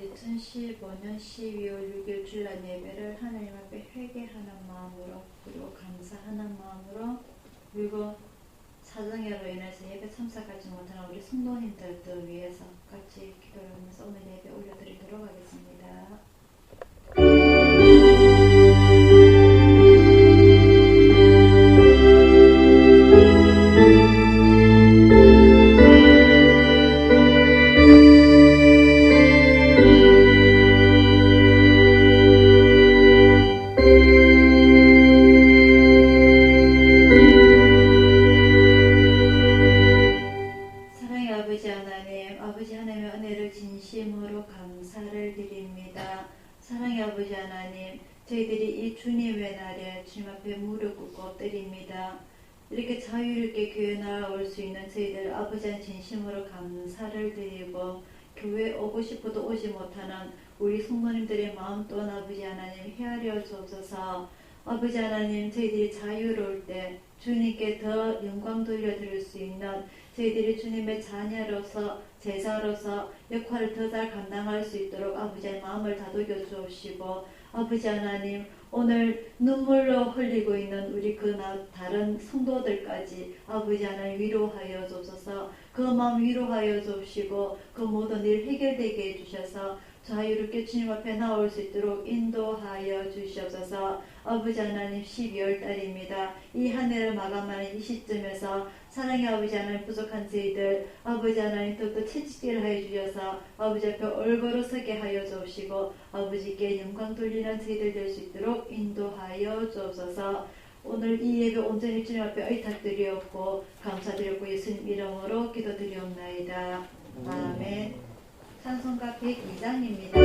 2015년 12월 6일 주일날 예배를 하나님 앞에 회개하는 마음으로 그리고 감사하는 마음으로 그리고 사정야로 인해서 예배 참석하지 못하는 우리 성도님들도 위해서 같이 기도를 하면서 오늘 예배 올려드리도록 하겠습니다. 아버지 하나님의 은혜를 진심으로 감사를 드립니다. 사랑의 아버지 하나님, 저희들이 이 주님의 날에 주님 앞에 무릎 꿇고 엎드립니다. 이렇게 자유롭게 교회 나아올 수 있는 저희들 아버지 하나님 진심으로 감사를 드리고 교회 오고 싶어도 오지 못하는 우리 성도님들의 마음 또한 아버지 하나님 헤아려 주옵소서. 아버지 하나님, 저희들이 자유로울 때 주님께 더 영광 돌려드릴 수 있는 저희들이 주님의 자녀로서 제자로서 역할을 더 잘 감당할 수 있도록 아버지의 마음을 다독여 주옵시고, 아버지 하나님, 오늘 눈물로 흘리고 있는 우리 다른 성도들까지 아버지 하나님 위로하여 주옵소서. 그 마음 위로하여 주옵시고 그 모든 일 해결되게 해주셔서 자유롭게 주님 앞에 나올 수 있도록 인도하여 주시옵소서. 아버지 하나님, 12월 달입니다. 이 한 해를 마감하는 이 시점에서 사랑의 아버지 하나님, 부족한 저희들 아버지 하나님 더욱더 채찍질 하여 주셔서 아버지 앞에 올바로서게 하여 주옵시고 아버지께 영광 돌리는 저희들 될 수 있도록 인도하여 주옵소서. 오늘 이 예배 온전히 주님 앞에 의탁드리옵고 감사드렸고 예수님 이름으로 기도드리옵나이다. 아멘. 찬송가 102장입니다.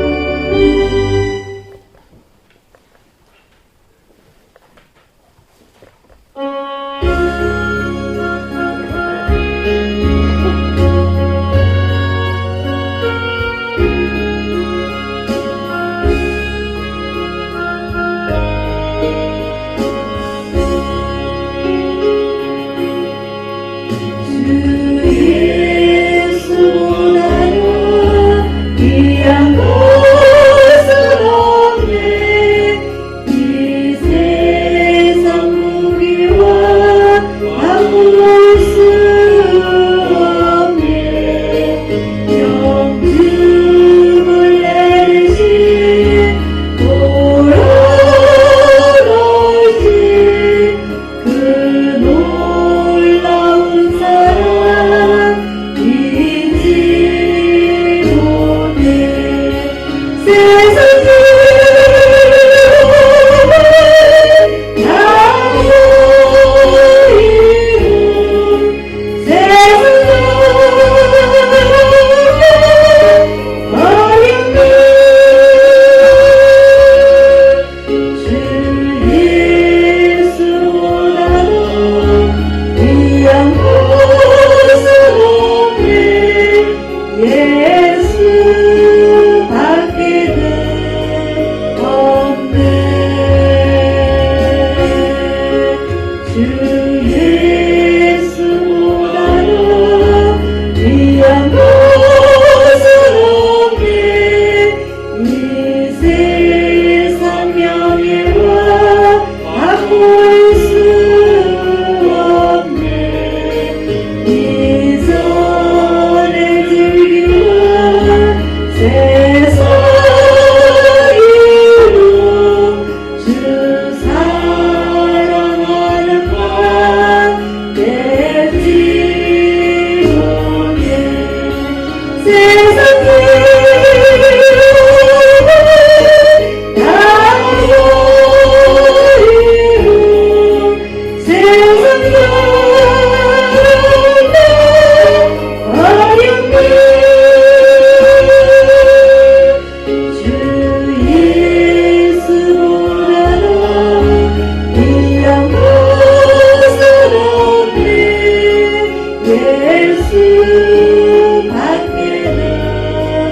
예수 밖에는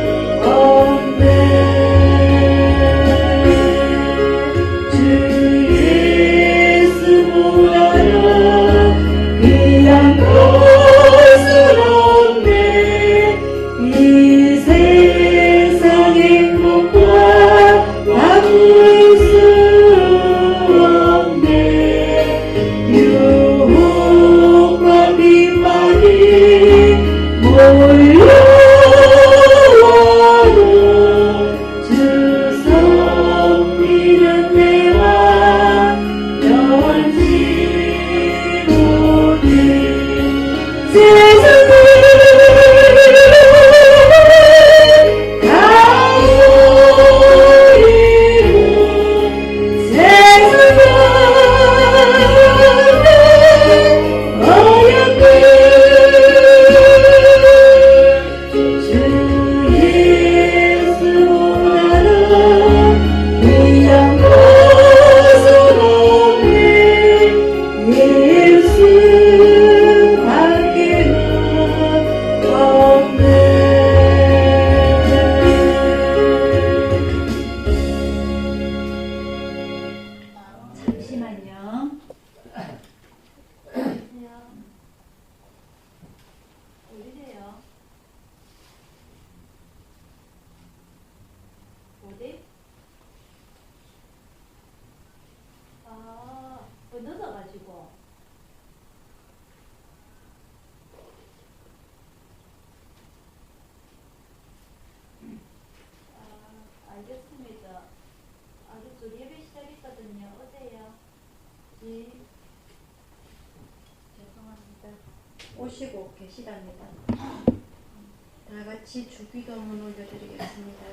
오시고 계시답니다. 다 같이 주기도문 올려드리겠습니다.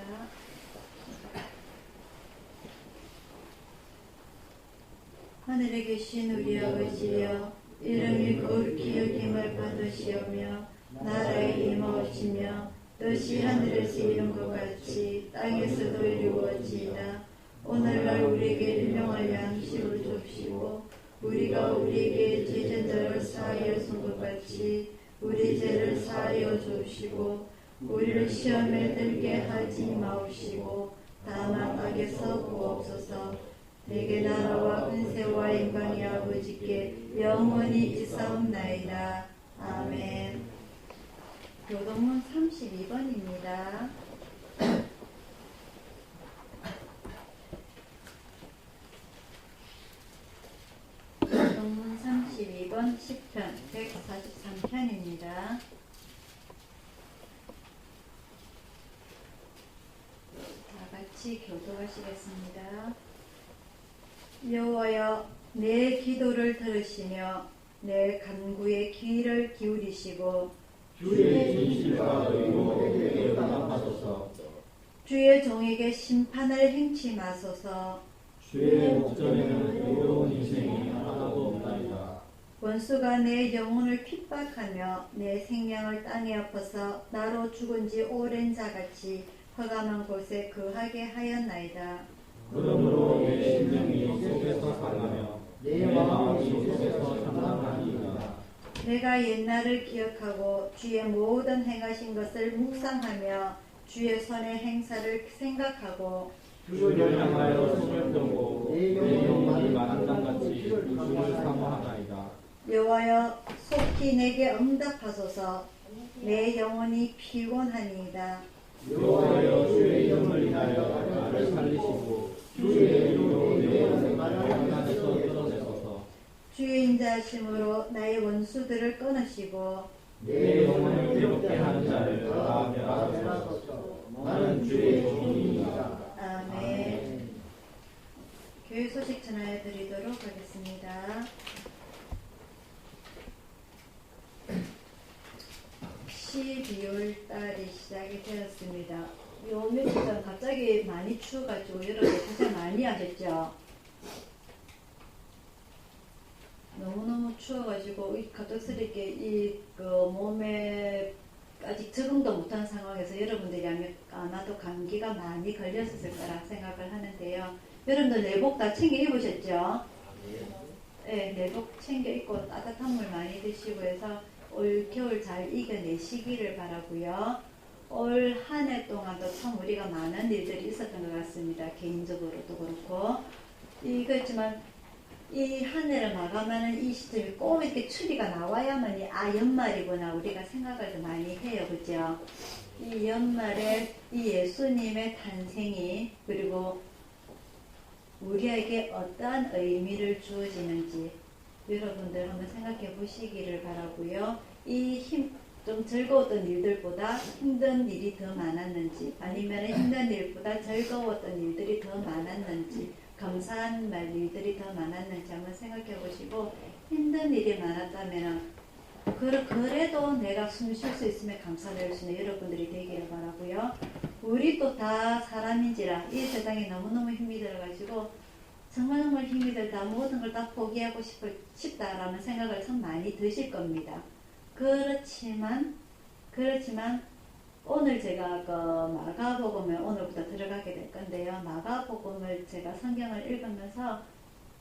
하늘에 계신 우리 아버지여, 이름이 거룩히 여김을 받으시오며 나라에 임하오시며 뜻이 하늘에서 이룬 것 같이 땅에서도 이루어지이다. 오늘날 우리에게 일용할 양식을 줍시고 우리가 우리에게 죄진 자를 사하여 준 것 같이 우리 죄를 사하여 줍시고 우리를 시험에 들게 하지 마옵시고 다만 악에서 구옵소서. 내게 나라와 은혜와 영광이 아버지께 영원히 있사옵나이다. 아멘. 교동문 32번입니다. 교동문 32번 10편 143편입니다. 다 같이 교도하시겠습니다. 여호와여, 내 기도를 들으시며 내 간구에 귀를 기울이시고 주의 진실과 의로에게 응답하소서. 주의 종에게 심판을 행치 마소서. 주의 목전에는 의로운 인생이 하나도 없나이다. 원수가 내 영혼을 핍박하며 내 생명을 땅에 엎어서 나로 죽은 지 오랜 자같이 허감한 곳에 거하게 하였나이다. 그러므로 내 심령이 속에서 상하며 내 마음이 속에서 장담하니이다. 내가 옛날을 기억하고 주의 모든 행하신 것을 묵상하며 주의 손의 행사를 생각하고 주를 향하여 손을 들고 내 영혼이 마땅같이 주를 사모하나이다. 여호와여, 속히 내게 응답하소서. 내 영혼이 피곤하니이다. 여호와여, 주의 이름을 인하여 나를 살리시고 주의 이름으로 내 영혼을 가난에서 끌어내소서. 주의 인자하심으로 나의 원수들을 끊으시고 내 영혼을 괴롭게 하는 자를 다 멸하소서. 나는 주의 종이니이다. 아멘. 교회 소식 전하여 드리도록 하겠습니다. 12월 달이 시작이 되었습니다. 요 며칠 전 갑자기 많이 추워가지고 여러분 고생 많이 하셨죠? 너무너무 추워가지고 갑작스럽게 몸에 아직 적응도 못한 상황에서 여러분들이 아마도 감기가 많이 걸렸을 거라 생각을 하는데요. 여러분들 내복 다 챙겨 입으셨죠? 네, 내복 챙겨 입고 따뜻한 물 많이 드시고 해서 올 겨울 잘 이겨내시기를 바라고요. 올 한 해 동안도 참 우리가 많은 일들이 있었던 것 같습니다. 개인적으로도 그렇고. 이거지만 이 한 해를 마감하는 이 시점이 꼭 이렇게 추리가 나와야만이 연말이구나 우리가 생각을 더 많이 해요. 그죠? 이 연말에 이 예수님의 탄생이 그리고 우리에게 어떠한 의미를 주어지는지 여러분들 한번 생각해 보시기를 바라고요. 좀 즐거웠던 일들보다 힘든 일이 더 많았는지 아니면 힘든 일보다 즐거웠던 일들이 더 많았는지 감사한 일들이 더 많았는지 한번 생각해 보시고 힘든 일이 많았다면 그래도 내가 숨 쉴 수 있으면 감사할 수 있는 여러분들이 되기를 바라고요. 우리 또 다 사람인지라 이 세상에 너무너무 힘이 들어가지고 정말 힘이 들다 모든 걸 다 포기하고 싶다라는 생각을 참 많이 드실 겁니다. 그렇지만 오늘 제가 마가복음에 오늘부터 들어가게 될 건데요. 마가복음을 제가 성경을 읽으면서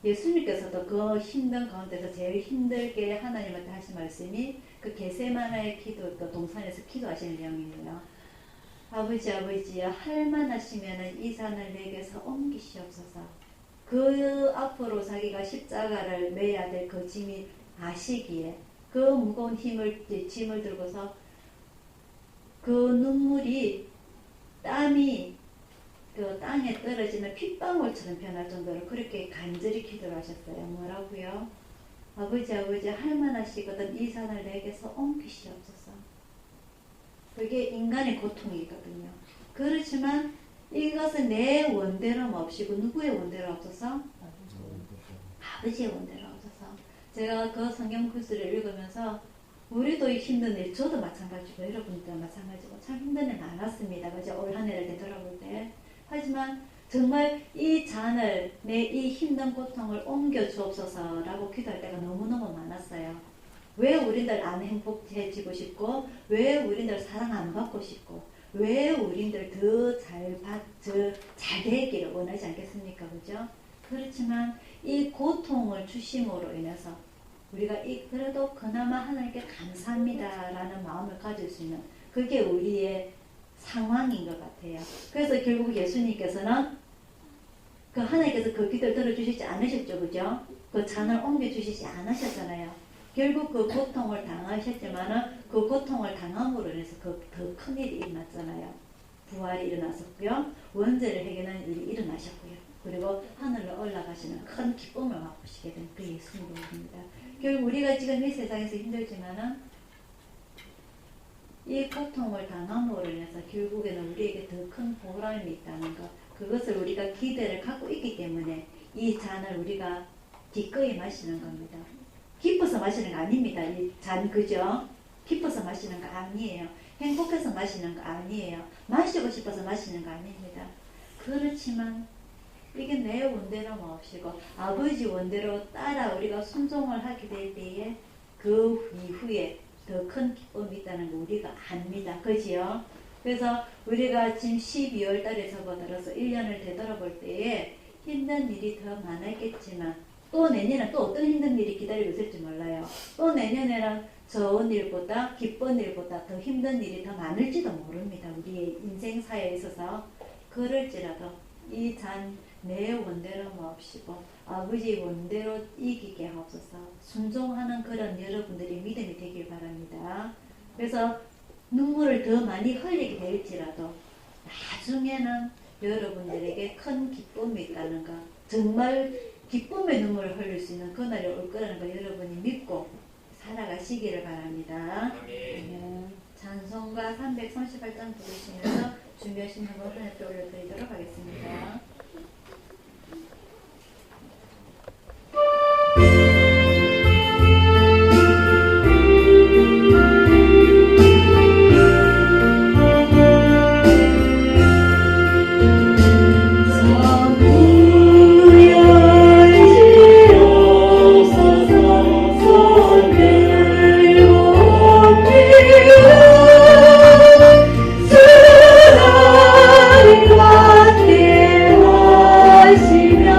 예수님께서도 그 힘든 가운데서 제일 힘들게 하나님한테 하신 말씀이 그 겟세마네의 기도, 그 동산에서 기도하시는 내용이에요. 아버지 할만하시면은 이 산을 내게서 옮기시옵소서. 그 앞으로 자기가 십자가를 매야 될 그 짐이 아시기에 그 무거운 짐을 들고서 그 눈물이 땀이 그 땅에 떨어지는 핏방울처럼 변할 정도로 그렇게 간절히 기도를 하셨어요. 뭐라고요? 아버지 할만하시거든 이 산을 내게서 옮기시옵소서. 그게 인간의 고통이거든요. 그렇지만 이것은 내 원대로 없이고 누구의 원대로 없어서? 아버지의 원대로 없어서. 제가 그 성경 구절을 읽으면서 우리도 힘든 일, 저도 마찬가지고 여러분도 마찬가지고 참 힘든 일 많았습니다. 그죠? 올 한 해를 되돌아볼 때. 하지만 정말 이 잔을, 내 이 힘든 고통을 옮겨 주옵소서라고 기도할 때가 너무너무 많았어요. 왜 우리들 안 행복해지고 싶고, 왜 우리들 사랑 안 받고 싶고, 왜 우리들 더 잘 되기를 원하지 않겠습니까? 그죠? 그렇지만 이 고통을 주심으로 인해서 우리가 그래도 그나마 하나님께 감사합니다라는 마음을 가질 수 있는 그게 우리의 상황인 것 같아요. 그래서 결국 예수님께서는 그 하나님께서 그 기도를 들어주시지 않으셨죠, 그죠? 그 잔을 옮겨주시지 않으셨잖아요. 결국 그 고통을 당하셨지만은 그 고통을 당함으로 인해서 그 더 큰 일이 일어났잖아요. 부활이 일어났었고요. 원죄를 해결하는 일이 일어나셨고요. 그리고 하늘로 올라가시는 큰 기쁨을 맛보시게 된 그 예수님입니다. 결국 우리가 지금 이 세상에서 힘들지만은 이 고통을 당함으로 인해서 결국에는 우리에게 더 큰 보람이 있다는 것, 그것을 우리가 기대를 갖고 있기 때문에 이 잔을 우리가 기꺼이 마시는 겁니다. 기뻐서 마시는 거 아닙니다. 이 잔, 그죠? 기뻐서 마시는 거 아니에요. 행복해서 마시는 거 아니에요. 마시고 싶어서 마시는 거 아닙니다. 그렇지만 이게 내 원대로 마시고 아버지 원대로 따라 우리가 순종을 하게 될 때에 그 이후에 더 큰 기쁨이 있다는 거 우리가 압니다. 그지요? 그래서 우리가 지금 12월 달에 접어들어서 1년을 되돌아볼 때에 힘든 일이 더 많았겠지만 또 내년에 또 어떤 힘든 일이 기다리고 있을지 몰라요. 또 내년에는 좋은 일보다 기쁜 일보다 더 힘든 일이 더 많을지도 모릅니다. 우리의 인생사에 있어서. 그럴지라도 이 잔 내 원대로 마옵시고 아버지 원대로 이기게 하옵소서. 순종하는 그런 여러분들의 믿음이 되길 바랍니다. 그래서 눈물을 더 많이 흘리게 될지라도 나중에는 여러분들에게 큰 기쁨이 있다는 것, 정말 기쁨의 눈물을 흘릴 수 있는 그날이 올 거라는 걸 여러분이 믿고 살아가시기를 바랍니다. 아멘. 찬송가 338장 부르시면서 준비하신 곡을 하나님께 올려드리도록 하겠습니다. 하시며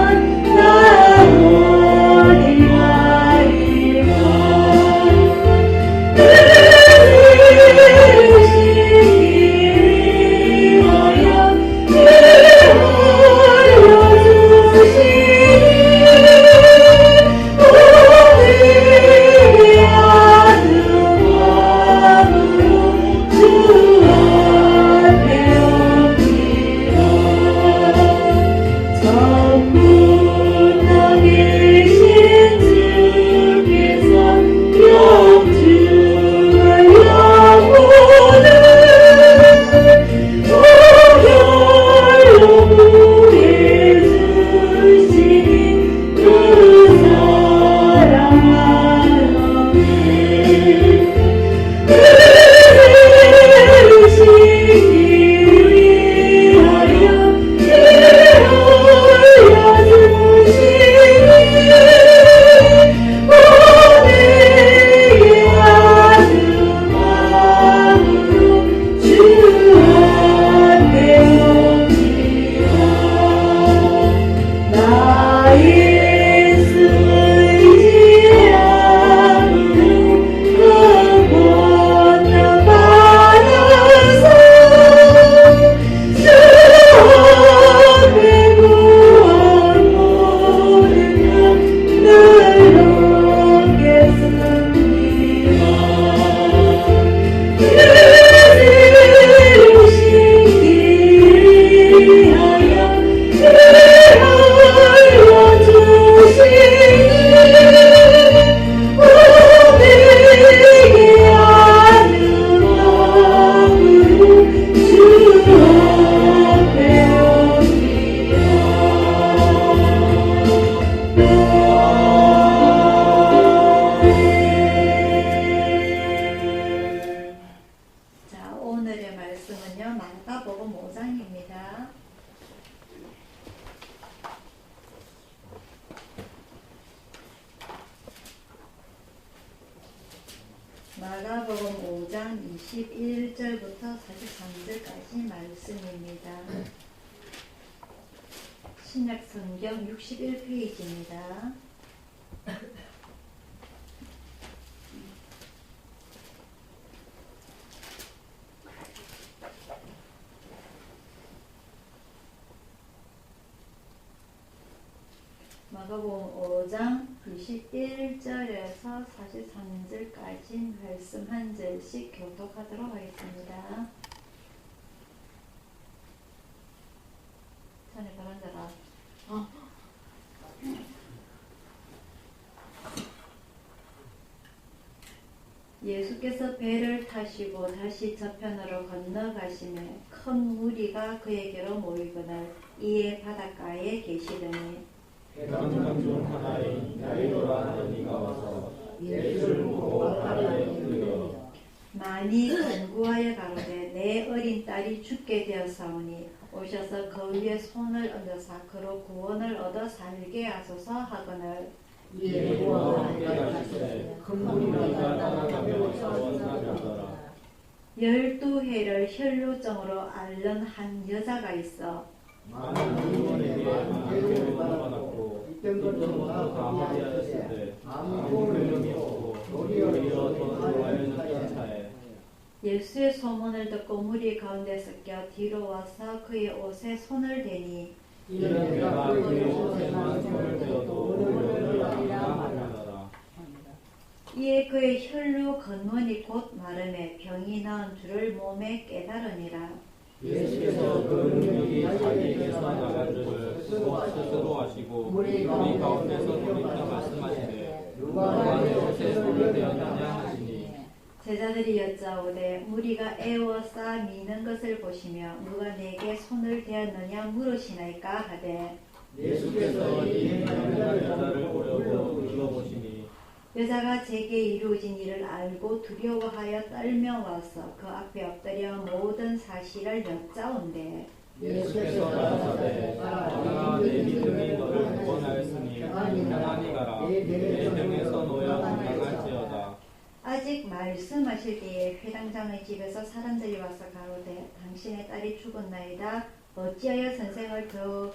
5장입니다. 마가복음 5장 21절부터 43절까지 말씀입니다. 신약 성경 61페이지입니다. 마가복음 5장 21절에서 43절까지 말씀 한 절씩 교독하도록 하겠습니다. 자네 바란자라. 예수께서 배를 타시고 다시 저편으로 건너가시매 큰 무리가 그에게로 모이거늘 이에 바닷가에 계시더니 백성장 중 하나인 야이로라 하는 이가 와서 예수를 보고 발에 엎드려 많이 간구하여 가로되 내 어린 딸이 죽게 되었사오니 오셔서 그 위에 손을 얹어사 그로 구원을 얻어 살게 하소서 하거늘 이에 그와 함께 가시되 큰 무리가 따라가며 자원하더라. 12해를 혈루증으로 앓는 한 여자가 있어 많은 의원에게 많은 받았고 이때부터 다 하리하였을 때 아무 권력이 없고 도리어 더 들어와야는 차에 예수의 소문을 듣고 무리 가운데 섞여 뒤로 와서 그의 옷에 손을 대니 이는 내가 그의 옷에만 손을 대어도 오늘을 아니라 하느니라. 이에 그의 혈루 근원이 곧 마름에 병이 나은 줄을 몸에 깨달으니라. 예수께서 그 능력이 자기에게서 나간 줄을 스스로 하시고 우리 가운데서 돌이켜 말씀하시되 누가 내 옷에 손을 대었느냐 하시니 제자들이 여짜오되 무리가 애워싸 미는 것을 보시며 누가 내게 손을 대었느냐 물으시나이까 하되 예수께서 이 행하는 여자를 보려고 둘러보시니 여자가 제게 이루어진 일을 알고 두려워하여 떨며 와서 그 앞에 엎드려 모든 사실을 여짜온대 예수께서 가라사대 내가 내 믿음이 너를 구원하였으니 평안히 가라 내 병에서 놓여 건강할지어다. 아직 말씀하실 때에 회당장의 집에서 사람들이 와서 가로되 당신의 딸이 죽었나이다 어찌하여 선생을 더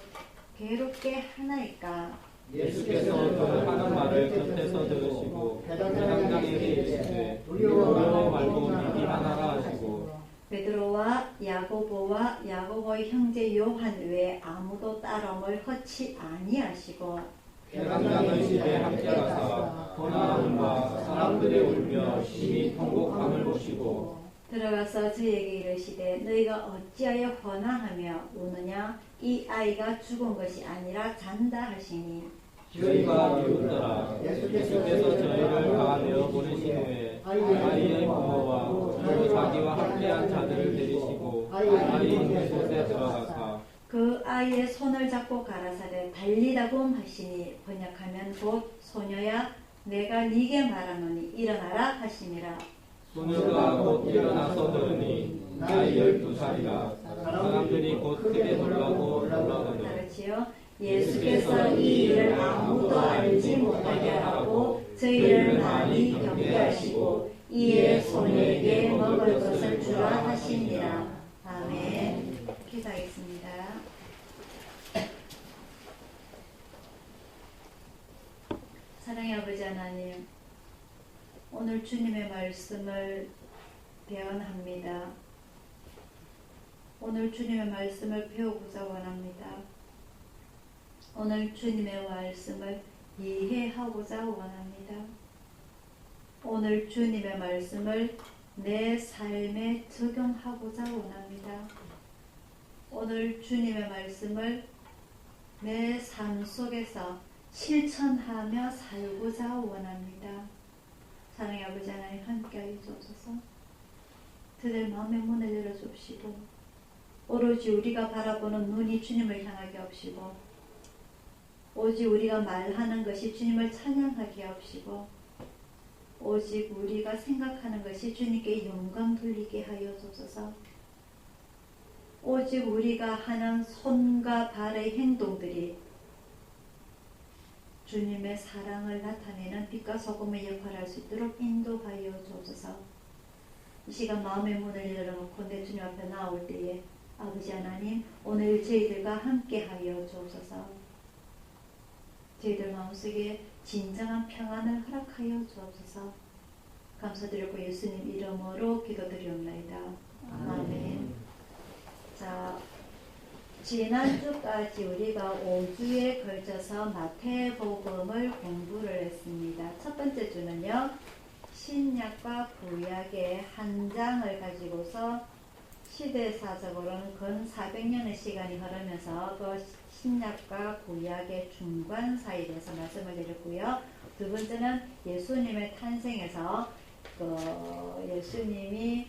괴롭게 하나이까. 예수께서 그 하는 말을 곁에서 들으시고 회당장에게 이르시되 두려워 말고 믿기 하나라 하시고 베드로와 야고보와 야고보의 형제 요한 외에 아무도 따름을 허치 아니하시고 회당장의 집에 함께 가사 고난함과 사람들의 울며 심히 통곡함을 보시고 들어가서 저에게 이르시되 너희가 어찌하여 허나하며 우느냐 이 아이가 죽은 것이 아니라 잔다 하시니 저희가 비웃더라. 예수께서 저희를 다 내어 보내신 후에 아이의 부모와 자기와 함께한 자들을 데리시고 아이 있는 곳에 들어가사 그 아이의 손을 잡고 가라사대 달리다곰 하시니 번역하면 곧 소녀야 내가 네게 말하노니 일어나라 하시니라. 소녀가 곧 일어나서 들으니 나이 12살이라. 사람들이 곧 크게 놀라고 놀라더니 다르지요. 예수께서 이 일을 아무도 알지 못하게 하고 저희를 많이 경계하시고 이에 소녀에게 먹을 것을 주라 하시니라. 아멘. 기도하겠습니다. 사랑의 아버지 하나님, 오늘 주님의 말씀을 배원합니다. 오늘 주님의 말씀을 배우고자 원합니다. 오늘 주님의 말씀을 이해하고자 원합니다. 오늘 주님의 말씀을 내 삶에 적용하고자 원합니다. 오늘 주님의 말씀을 내 삶 속에서 실천하며 살고자 원합니다. 사랑의 아버지 하나님 함께하여 주옵소서. 그들 마음의 문을 열어주시고 오로지 우리가 바라보는 눈이 주님을 향하게 하시고 오직 우리가 말하는 것이 주님을 찬양하게 하시고 오직 우리가 생각하는 것이 주님께 영광 돌리게 하여 주옵소서. 오직 우리가 하는 손과 발의 행동들이 주님의 사랑을 나타내는 빛과 소금의 역할을 할 수 있도록 인도하여 주옵소서. 이 시간 마음의 문을 열어놓고 내 주님 앞에 나올 때에 아버지 하나님 오늘 저희들과 함께하여 주옵소서. 저희들 마음속에 진정한 평안을 허락하여 주옵소서. 감사드리고 예수님 이름으로 기도드리옵나이다. 아멘. 자, 지난주까지 우리가 5주에 걸쳐서 마태복음을 공부를 했습니다. 첫 번째 주는요, 신약과 구약의 한 장을 가지고서 시대사적으로는 근 400년의 시간이 흐르면서 그 신약과 구약의 중간 사이에 대해서 말씀을 드렸고요. 두 번째는 예수님의 탄생에서 예수님이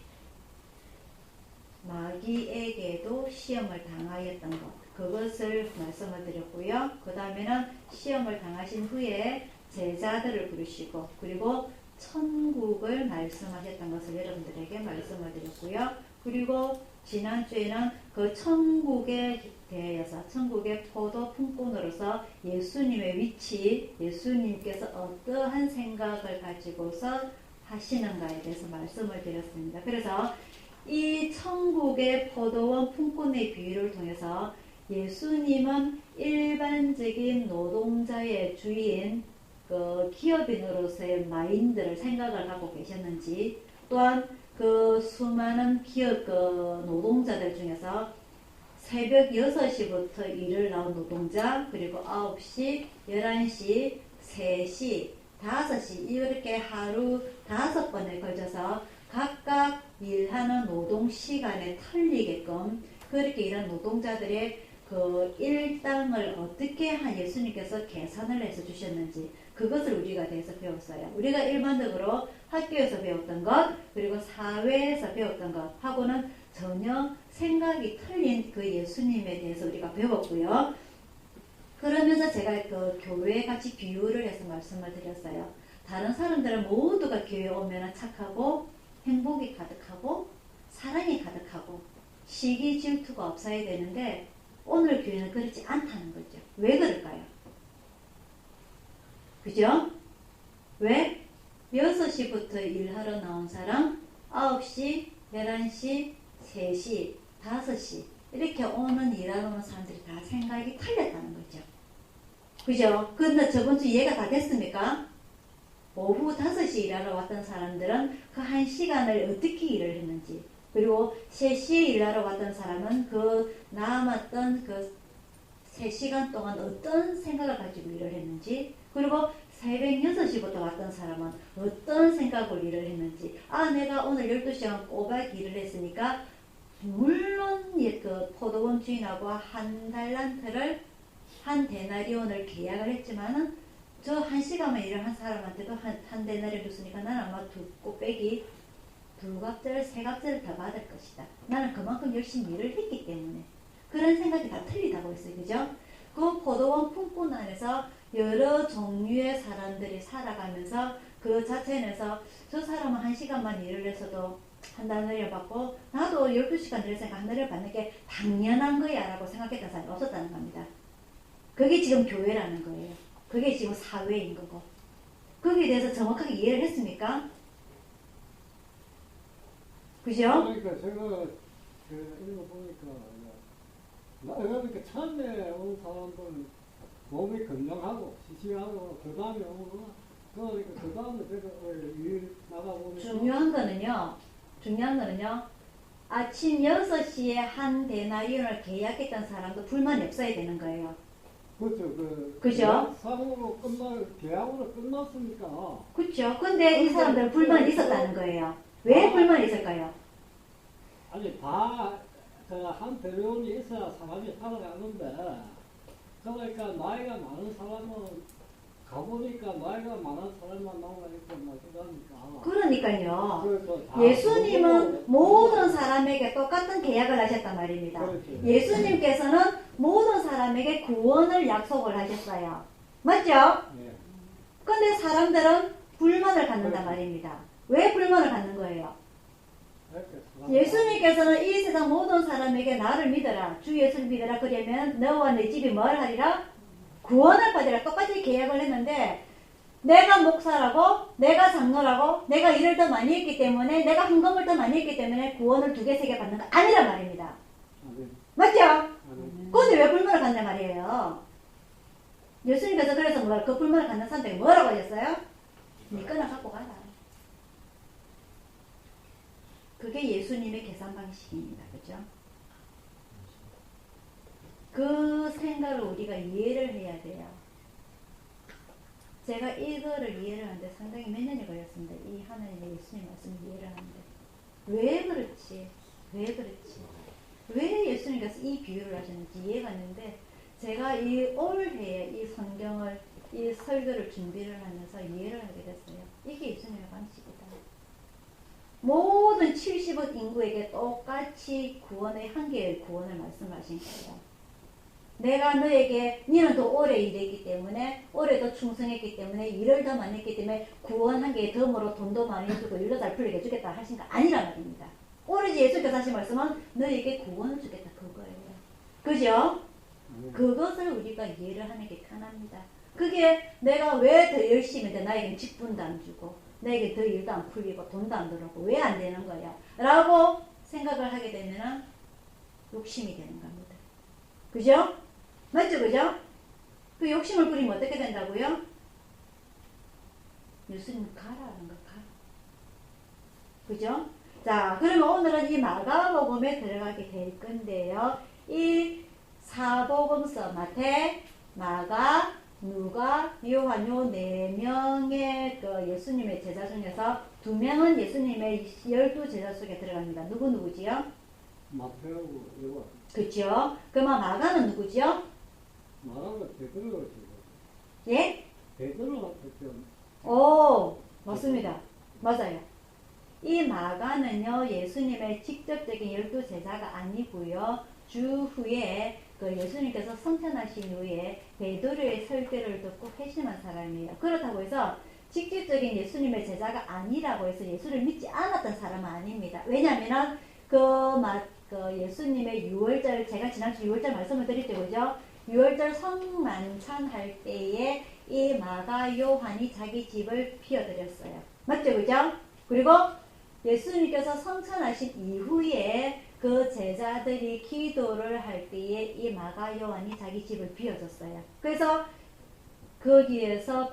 마귀에게도 시험을 당하였던 것, 그것을 말씀을 드렸고요. 그 다음에는 시험을 당하신 후에 제자들을 부르시고 그리고 천국을 말씀하셨던 것을 여러분들에게 말씀을 드렸고요. 그리고 지난주에는 그 천국에 대해서 천국의 포도 품꾼으로서 예수님의 위치, 예수님께서 어떠한 생각을 가지고서 하시는가에 대해서 말씀을 드렸습니다. 그래서 이 천국의 포도원 품꾼의 비유를 통해서 예수님은 일반적인 노동자의 주인, 그 기업인으로서의 마인드를 생각을 하고 계셨는지, 또한 그 수많은 기업 노동자들 중에서 새벽 6시부터 일을 나온 노동자, 그리고 9시, 11시, 3시, 5시 이렇게 하루 5번에 걸쳐서 각각 일하는 노동 시간에 틀리게끔 그렇게 일하는 노동자들의 그 일당을 어떻게 예수님께서 계산을 해서 주셨는지 그것을 우리가 대해서 배웠어요. 우리가 일반적으로 학교에서 배웠던 것 그리고 사회에서 배웠던 것 하고는 전혀 생각이 틀린 그 예수님에 대해서 우리가 배웠고요. 그러면서 제가 그 교회에 같이 비유를 해서 말씀을 드렸어요. 다른 사람들은 모두가 교회에 오면 착하고 행복이 가득하고 사랑이 가득하고 시기 질투가 없어야 되는데 오늘 교회는 그렇지 않다는 거죠. 왜 그럴까요? 그죠? 왜? 6시부터 일하러 나온 사람 9시, 11시, 3시, 5시 이렇게 일하러 오는 사람들이 다 생각이 틀렸다는 거죠. 그죠? 근데 저번 주 이해가 다 됐습니까? 오후 5시 일하러 왔던 사람들은 그 1시간을 어떻게 일을 했는지, 그리고 3시에 일하러 왔던 사람은 그 남았던 그 3시간 동안 어떤 생각을 가지고 일을 했는지, 그리고 새벽 6시부터 왔던 사람은 어떤 생각으로 일을 했는지, 내가 오늘 12시간 꼬박 일을 했으니까 물론 그 포도원 주인하고 한 달란트를 한 데나리온을 계약을 했지만은 저 1시간만 일을 한 사람한테도 한 데나리온 줬으니까 나는 아마 곱빼기 2갑절, 3갑절을 더 받을 것이다. 나는 그만큼 열심히 일을 했기 때문에. 그런 생각이 다 틀리다고 했어요. 그죠? 그 포도원 품꾼 안에서 여러 종류의 사람들이 살아가면서 그 자체에서 저 사람은 1시간만 일을 했어도 한 달을 받고 나도 12시간 일했으니까 한 달을 받는 게 당연한 거야 라고 생각했던 사람이 없었다는 겁니다. 그게 지금 교회라는 거예요. 그게 지금 사회인 거고. 거기에 대해서 정확하게 이해를 했습니까? 그죠? 그러니까 제가 읽어보니까 그러니까 처음에 온 사람들은 몸이 건강하고 시시하고 그 다음에 오구나. 그러니까 그 다음에 제가 일 나가보니까 중요한 거는요. 아침 6시에 한 데나리온을 계약했던 사람도 불만이 없어야 되는 거예요. 그렇죠. 그죠? 계약으로 계약으로 끝났으니까. 그렇죠. 근데 이 사람들은 불만이 있었다는 거예요. 왜 불만이 있을까요? 아니 한 대련이 있어야 사람이 살아가는데, 그러니까 나이가 많은 사람은 가보니까 나이가 많은 사람만 나오니까 그러니까. 그러니까요. 그래서 예수님은 모든 사람에게 똑같은 계약을 하셨단 말입니다. 그렇지. 예수님께서는 모든 사람에게 구원을 약속을 하셨어요. 맞죠? 예. 근데 사람들은 불만을 갖는단 그렇죠. 말입니다. 왜 불만을 갖는 거예요? 예수님께서는 이 세상 모든 사람에게 나를 믿어라. 주 예수를 믿어라. 그러면 너와 내 집이 뭘 하리라? 구원을 받으라. 똑같이 계약을 했는데 내가 목사라고, 내가 장로라고, 내가 일을 더 많이 했기 때문에, 내가 헌금을 더 많이 했기 때문에 구원을 2개, 3개 받는 거 아니란 말입니다. 맞죠? 그런데 왜 불문을 갖냐 말이에요. 예수님께서 그래서 뭐라, 그 불문을 갖는 사람들이 뭐라고 하셨어요? 네 거나 갖고 가라. 그게 예수님의 계산 방식입니다. 그죠? 그 생각을 우리가 이해를 해야 돼요. 제가 이거를 이해를 하는데 상당히 몇 년이 걸렸습니다. 이 하나님의 예수님 말씀을 이해를 하는데. 왜 그렇지? 왜 그렇지? 왜 예수님께서 이 비유를 하셨는지 이해가 안 되는데, 제가 이 올해에 이 성경을, 이 설교를 준비를 하면서 이해를 하게 됐어요. 이게 예수님의 방식이다. 모든 70억 인구에게 똑같이 구원의 한계의 구원을 말씀하신 거예요. 내가 너에게, 니는 더 오래 일했기 때문에, 오래 더 충성했기 때문에, 일을 더 많이 했기 때문에 구원 한계에 덤으로 돈도 많이 주고 일도 잘 풀리게 해주겠다 하신 거 아니란 말입니다. 오로지 예수께서 하신 말씀은 너에게 구원을 주겠다 그거예요. 그죠? 그것을 우리가 이해를 하는 게 편합니다. 그게 내가 왜 더 열심히 했는데 나에겐 직분도 안 주고 나에게 더 일도 안 풀리고 돈도 안 들어오고 왜 안 되는 거야? 라고 생각을 하게 되면 욕심이 되는 겁니다. 그죠? 맞죠? 그죠? 그 욕심을 부리면 어떻게 된다고요? 예수님 가라는 거 가. 그죠? 자, 그러면 오늘은 이 마가복음에 들어가게 될 건데요. 이 사복음서 마태, 마가, 누가, 요한 요 4명의 그 예수님의 제자 중에서 2명은 예수님의 12제자 속에 들어갑니다. 누구지요? 마태하고 요한. 그렇죠. 그러면 마가는 누구지요? 마가가 베드로가 지금. 예? 베드로가 그때. 오, 맞습니다. 맞아요. 이 마가는요, 예수님의 직접적인 12제자가 아니고요, 주후에 그 예수님께서 성천하신 후에 베드로의 설교를 듣고 회심한 사람이에요. 그렇다고 해서 직접적인 예수님의 제자가 아니라고 해서 예수를 믿지 않았던 사람은 아닙니다. 왜냐하면 그 예수님의 6월절, 제가 지난주 6월절 말씀을 드릴 때 보죠. 6월절 성만찬할 때에 이 마가 요한이 자기 집을 비워드렸어요. 맞죠? 그죠? 그리고 예수님께서 성천하신 이후에 그 제자들이 기도를 할 때에 이 마가 요한이 자기 집을 비워줬어요. 그래서 거기에서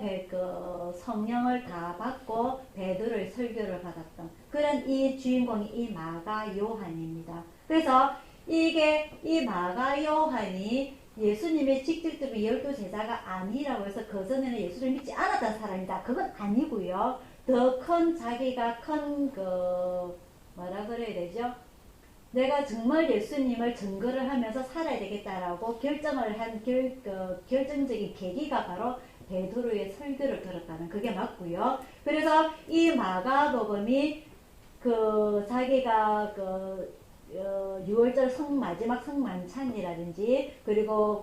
성령을 다 받고 베드로의 설교를 받았던 그런 이 주인공이 이 마가 요한입니다. 그래서 이 마가 요한이 예수님의 직접적인 12제자가 아니라고 해서 그전에는 예수를 믿지 않았던 사람이다. 그건 아니고요. 더 큰 자기가 뭐라 그래야 되죠? 내가 정말 예수님을 증거를 하면서 살아야 되겠다라고 결정을 한 결정적인 계기가 바로 베드로의 설교를 들었다는 그게 맞고요. 그래서 이 마가복음이 자기가 6월절 마지막 성만찬이라든지 그리고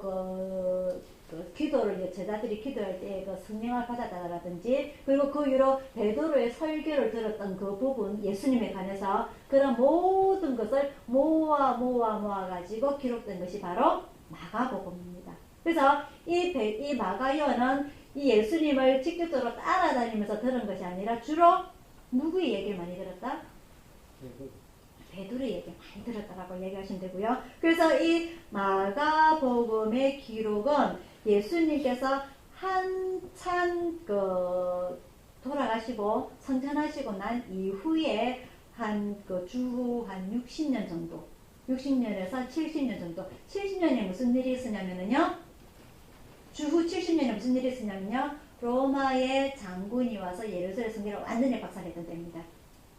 기도를 제자들이 기도할 때 성령을 받았다라든지 그리고 그 이후로 베드로의 설교를 들었던 그 부분 예수님에 관해서 그런 모든 것을 모아 가지고 기록된 것이 바로 마가복음입니다. 그래서 이 마가요는 이 예수님을 직접적으로 따라다니면서 들은 것이 아니라 주로 누구의 얘기를 많이 들었다? 베드로의 얘기를 많이 들었다라고 얘기하시면 되고요. 그래서 이 마가복음의 기록은 예수님께서 한참 돌아가시고 성천하시고 난 이후에 주후 한 60년 정도, 60년에서 70년 정도, 70년에 무슨 일이 있었냐면요, 주후 70년에 무슨 일이 있었냐면요, 로마의 장군이 와서 예루살렘 성전을 완전히 박살냈던 때입니다.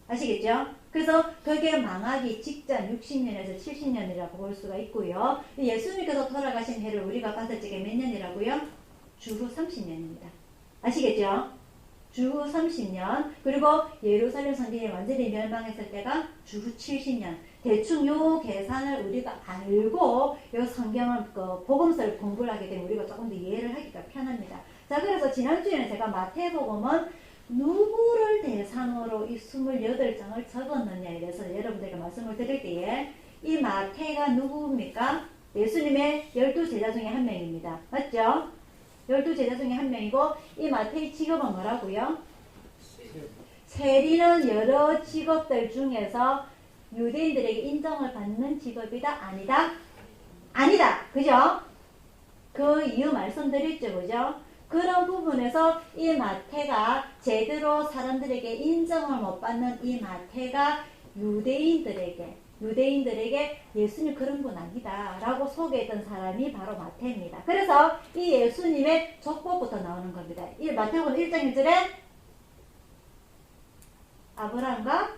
아시겠죠? 그래서 그게 망하기 직전 60년에서 70년이라고 볼 수가 있고요. 예수님께서 돌아가신 해를 우리가 봤을 적에 몇 년이라고요? 주후 30년입니다. 아시겠죠? 주후 30년. 그리고 예루살렘 성전이 완전히 멸망했을 때가 주후 70년. 대충 요 계산을 우리가 알고 요 성경을 복음서를 공부를 하게 되면 우리가 조금 더 이해를 하기가 편합니다. 자, 그래서 지난주에는 제가 마태복음은 누구를 대상으로 이 28장을 적었느냐에 대해서 여러분들에게 말씀을 드릴 때에 이 마태가 누구입니까? 예수님의 12제자 중에 한 명입니다. 맞죠? 12제자 중에 한 명이고 이 마태의 직업은 뭐라고요? 세리는 여러 직업들 중에서 유대인들에게 인정을 받는 직업이다? 아니다? 아니다! 그죠? 그 이유 말씀드렸죠, 그죠? 그런 부분에서 이 마태가 제대로 사람들에게 인정을 못 받는 이 마태가 유대인들에게 예수님 그런 분 아니다 라고 소개했던 사람이 바로 마태입니다. 그래서 이 예수님의 족보부터 나오는 겁니다. 이 마태복음 1장 1절에 아브라함과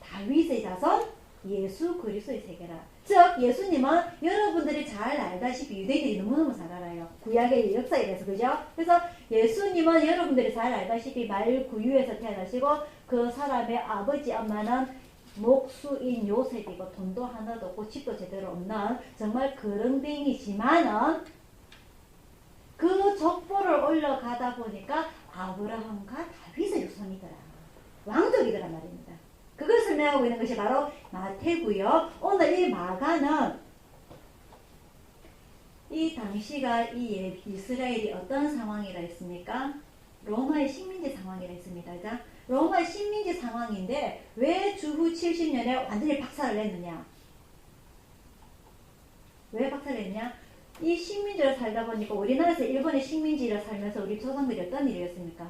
다윗의 자손 예수 그리스도의 세계라. 즉 예수님은 여러분들이 잘 알다시피 유대인들이 너무너무 잘 알아요. 구약의 역사에 대해서. 그죠? 그래서 예수님은 여러분들이 잘 알다시피 말구유에서 태어나시고 그 사람의 아버지 엄마는 목수인 요셉이고 돈도 하나도 없고 집도 제대로 없는 정말 그릉댕이지만은 그 족보를 올라가다 보니까 아브라함과 다윗의 후손이더라. 왕족이더라 말입니다. 그걸 설명하고 있는 것이 바로 마태고요. 오늘 이 마가는 이 당시가 이 이스라엘이 어떤 상황이라 했습니까? 로마의 식민지 상황이라 했습니다. 자, 로마의 식민지 상황인데 왜 주후 70년에 완전히 박살을 냈느냐? 왜 박살을 냈냐? 이 식민지를 살다 보니까 우리나라에서 일본의 식민지를 살면서 우리 조상들이 어떤 일이었습니까?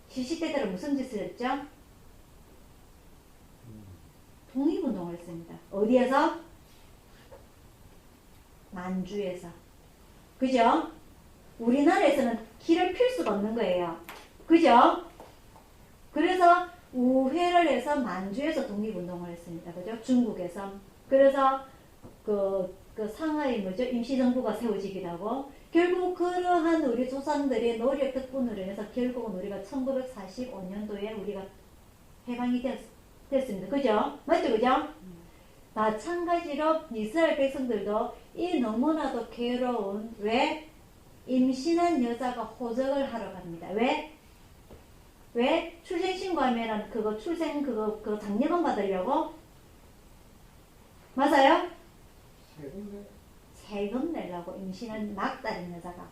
시시때때로 무슨 짓을 했죠? 독립운동을 했습니다. 어디에서? 만주에서. 그죠? 우리나라에서는 길을 필 수가 없는 거예요. 그죠? 그래서 우회를 해서 만주에서 독립운동을 했습니다. 그죠? 중국에서. 그래서 그 상하이 임시정부가 세워지기도 하고 결국 그러한 우리 조상들의 노력 덕분으로 인해서 결국은 우리가 1945년도에 우리가 해방이 됐습니다. 그죠? 맞죠? 그죠? 마찬가지로 이스라엘 백성들도 이 너무나도 괴로운 왜? 임신한 여자가 호적을 하러 갑니다. 왜? 출생신고하면은 그거 장려금 받으려고? 맞아요? 세금 내려고 임신한 막달인 여자가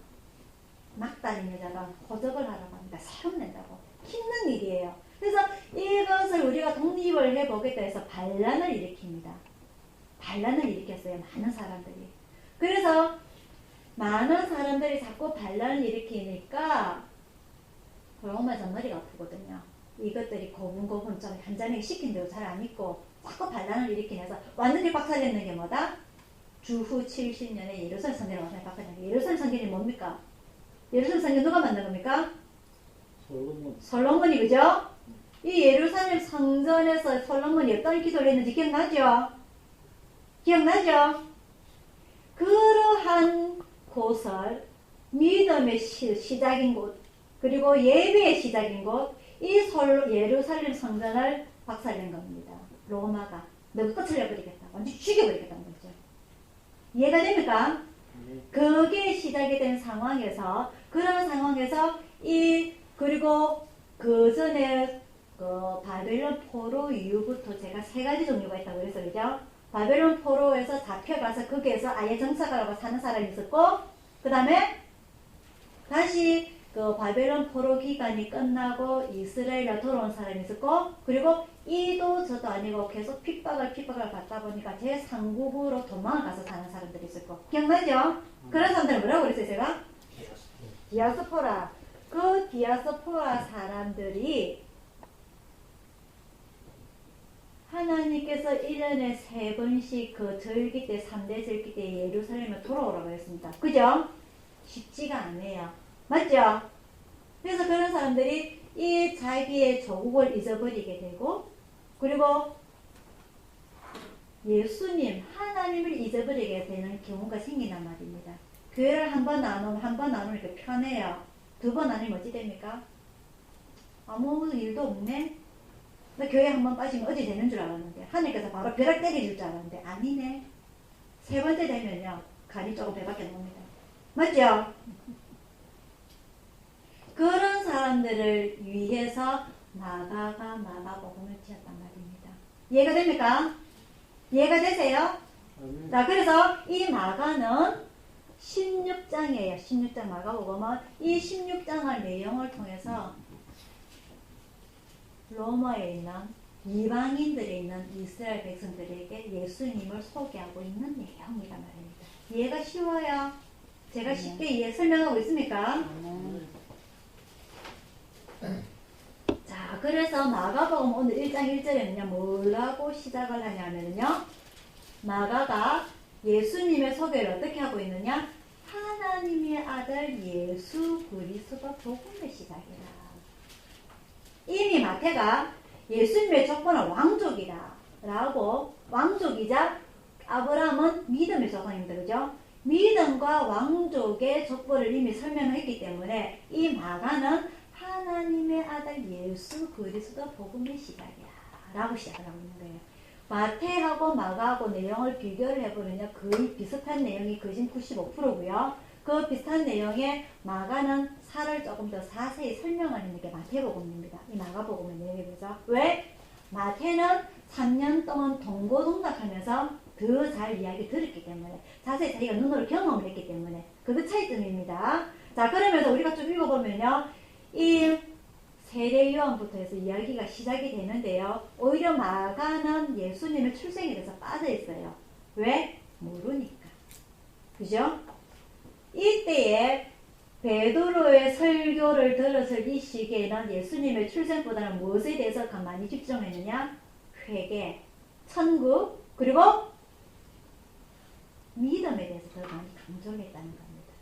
호적을 하러 갑니다. 세금 낸다고. 힘든 일이에요. 그래서 이것을 우리가 독립을 해보겠다 해서 반란을 일으킵니다. 반란을 일으켰어요. 많은 사람들이. 그래서 많은 사람들이 자꾸 반란을 일으키니까 로마에서 머리가 아프거든요. 이것들이 고분고분 좀 한잔하게 시킨대로 잘 안 믿고 자꾸 반란을 일으키면서 완전히 박살냈는 게 뭐다? 주후 70년에 예루살렘 성전을 완전히 박살냈는 게 예루살렘 성전이 뭡니까? 예루살렘 성전 누가 만든 겁니까? 솔로몬이. 그죠? 이 예루살렘 성전에서 솔로몬이 어떤 기도를 했는지 기억나죠? 기억나죠? 그러한 곳을 믿음의 시작인 곳 그리고 예배의 시작인 곳 이 예루살렘 성전을 박살낸 겁니다. 로마가 너가 끝을 내버리겠다. 완전 죽여버리겠다는 거죠. 이해가 됩니까? 그게 시작이 된 상황에서 그런 상황에서 그리고 그 전에 그 바벨론 포로 이후부터 제가 3가지 종류가 있다고 그랬어요. 그죠? 바벨론 포로에서 잡혀가서 거기에서 아예 정착하고 사는 사람이 있었고 그 다음에 다시 그 바벨론 포로 기간이 끝나고 이스라엘로 돌아온 사람이 있었고 그리고 이도 저도 아니고 계속 핍박을 받다 보니까 제3국으로 도망가서 사는 사람들이 있었고 기억나죠? 그런 사람들은 뭐라고 그랬어요 제가? 디아스포라. 그 디아스포라 사람들이 하나님께서 1년에 3번씩 그 절기 때 3대 절기 때 예루살렘에 돌아오라고 했습니다. 그죠? 쉽지가 않네요. 맞죠? 그래서 그런 사람들이 이 자기의 조국을 잊어버리게 되고 그리고 예수님, 하나님을 잊어버리게 되는 경우가 생긴단 말입니다. 교회를 한 번 나누니까 편해요. 2번 나누면 어찌 됩니까? 아무 일도 없네? 나 교회 한 번 빠지면 어디 되는 줄 알았는데 하나님께서 바로 벼락 때려줄 줄 알았는데 아니네. 3번째 되면요 간이 조금 배밖에 나옵니다. 맞죠? 그런 사람들을 위해서 마가가 마가복음을 지었단 말입니다. 이해가 됩니까? 이해가 되세요? 아멘. 자, 그래서 이 마가는 16장이에요. 16장 마가복음은 이 16장의 내용을 통해서 로마에 있는 이방인들에 있는 이스라엘 백성들에게 예수님을 소개하고 있는 내용이란 말입니다. 이해가 쉬워요? 제가 쉽게 설명하고 있습니까? 자, 그래서 마가복음 오늘 1장 1절에는요, 뭐라고 시작을 하냐면요, 마가가 예수님의 소개를 어떻게 하고 있느냐? 하나님의 아들 예수 그리스도 복음의 시작이라. 이미 마태가 예수님의 족보는 왕족이라 라고, 왕족이자 아브라함은 믿음의 조상입니다. 그죠? 믿음과 왕족의 족보를 이미 설명했기 때문에 이 마가는 하나님의 아들 예수 그리스도 복음의 시작이야 라고 시작을 하고 있는 거예요. 마태하고 마가하고 내용을 비교를 해보면요, 거의 비슷한 내용이 거진 95%고요. 그 비슷한 내용에 마가는 살을 조금 더 자세히 설명을 했는 게 마태복음입니다. 이 마가복음의 내용에 비해서. 왜? 마태는 3년 동안 동고동락하면서 더 잘 이야기 들었기 때문에, 자세히 자기가 눈으로 경험을 했기 때문에, 그거 차이점입니다. 자, 그러면서 우리가 좀 읽어보면요, 이 세례 요한부터 해서 이야기가 시작이 되는데요, 오히려 마가는 예수님의 출생에 대해서 빠져 있어요. 왜? 모르니까. 그죠? 이때에 베드로의 설교를 들었을 이 시기에는 예수님의 출생보다는 무엇에 대해서 많이 집중했느냐? 회개, 천국, 그리고 믿음에 대해서 더 많이 강조를 했다는 겁니다.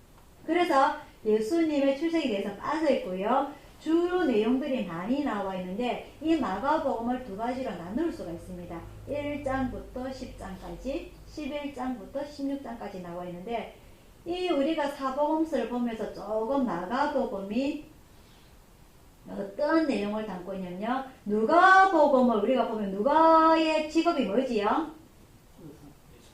그래서 예수님의 출생에 대해서 빠져 있고요, 주요 내용들이 많이 나와 있는데 이 마가복음을 두 가지로 나눌 수가 있습니다. 1장부터 10장까지, 11장부터 16장까지 나와 있는데, 이 우리가 사복음서를 보면서 조금 마가복음이 어떤 내용을 담고 있냐면요, 누가복음을 우리가 보면 누가의 직업이 뭐지요?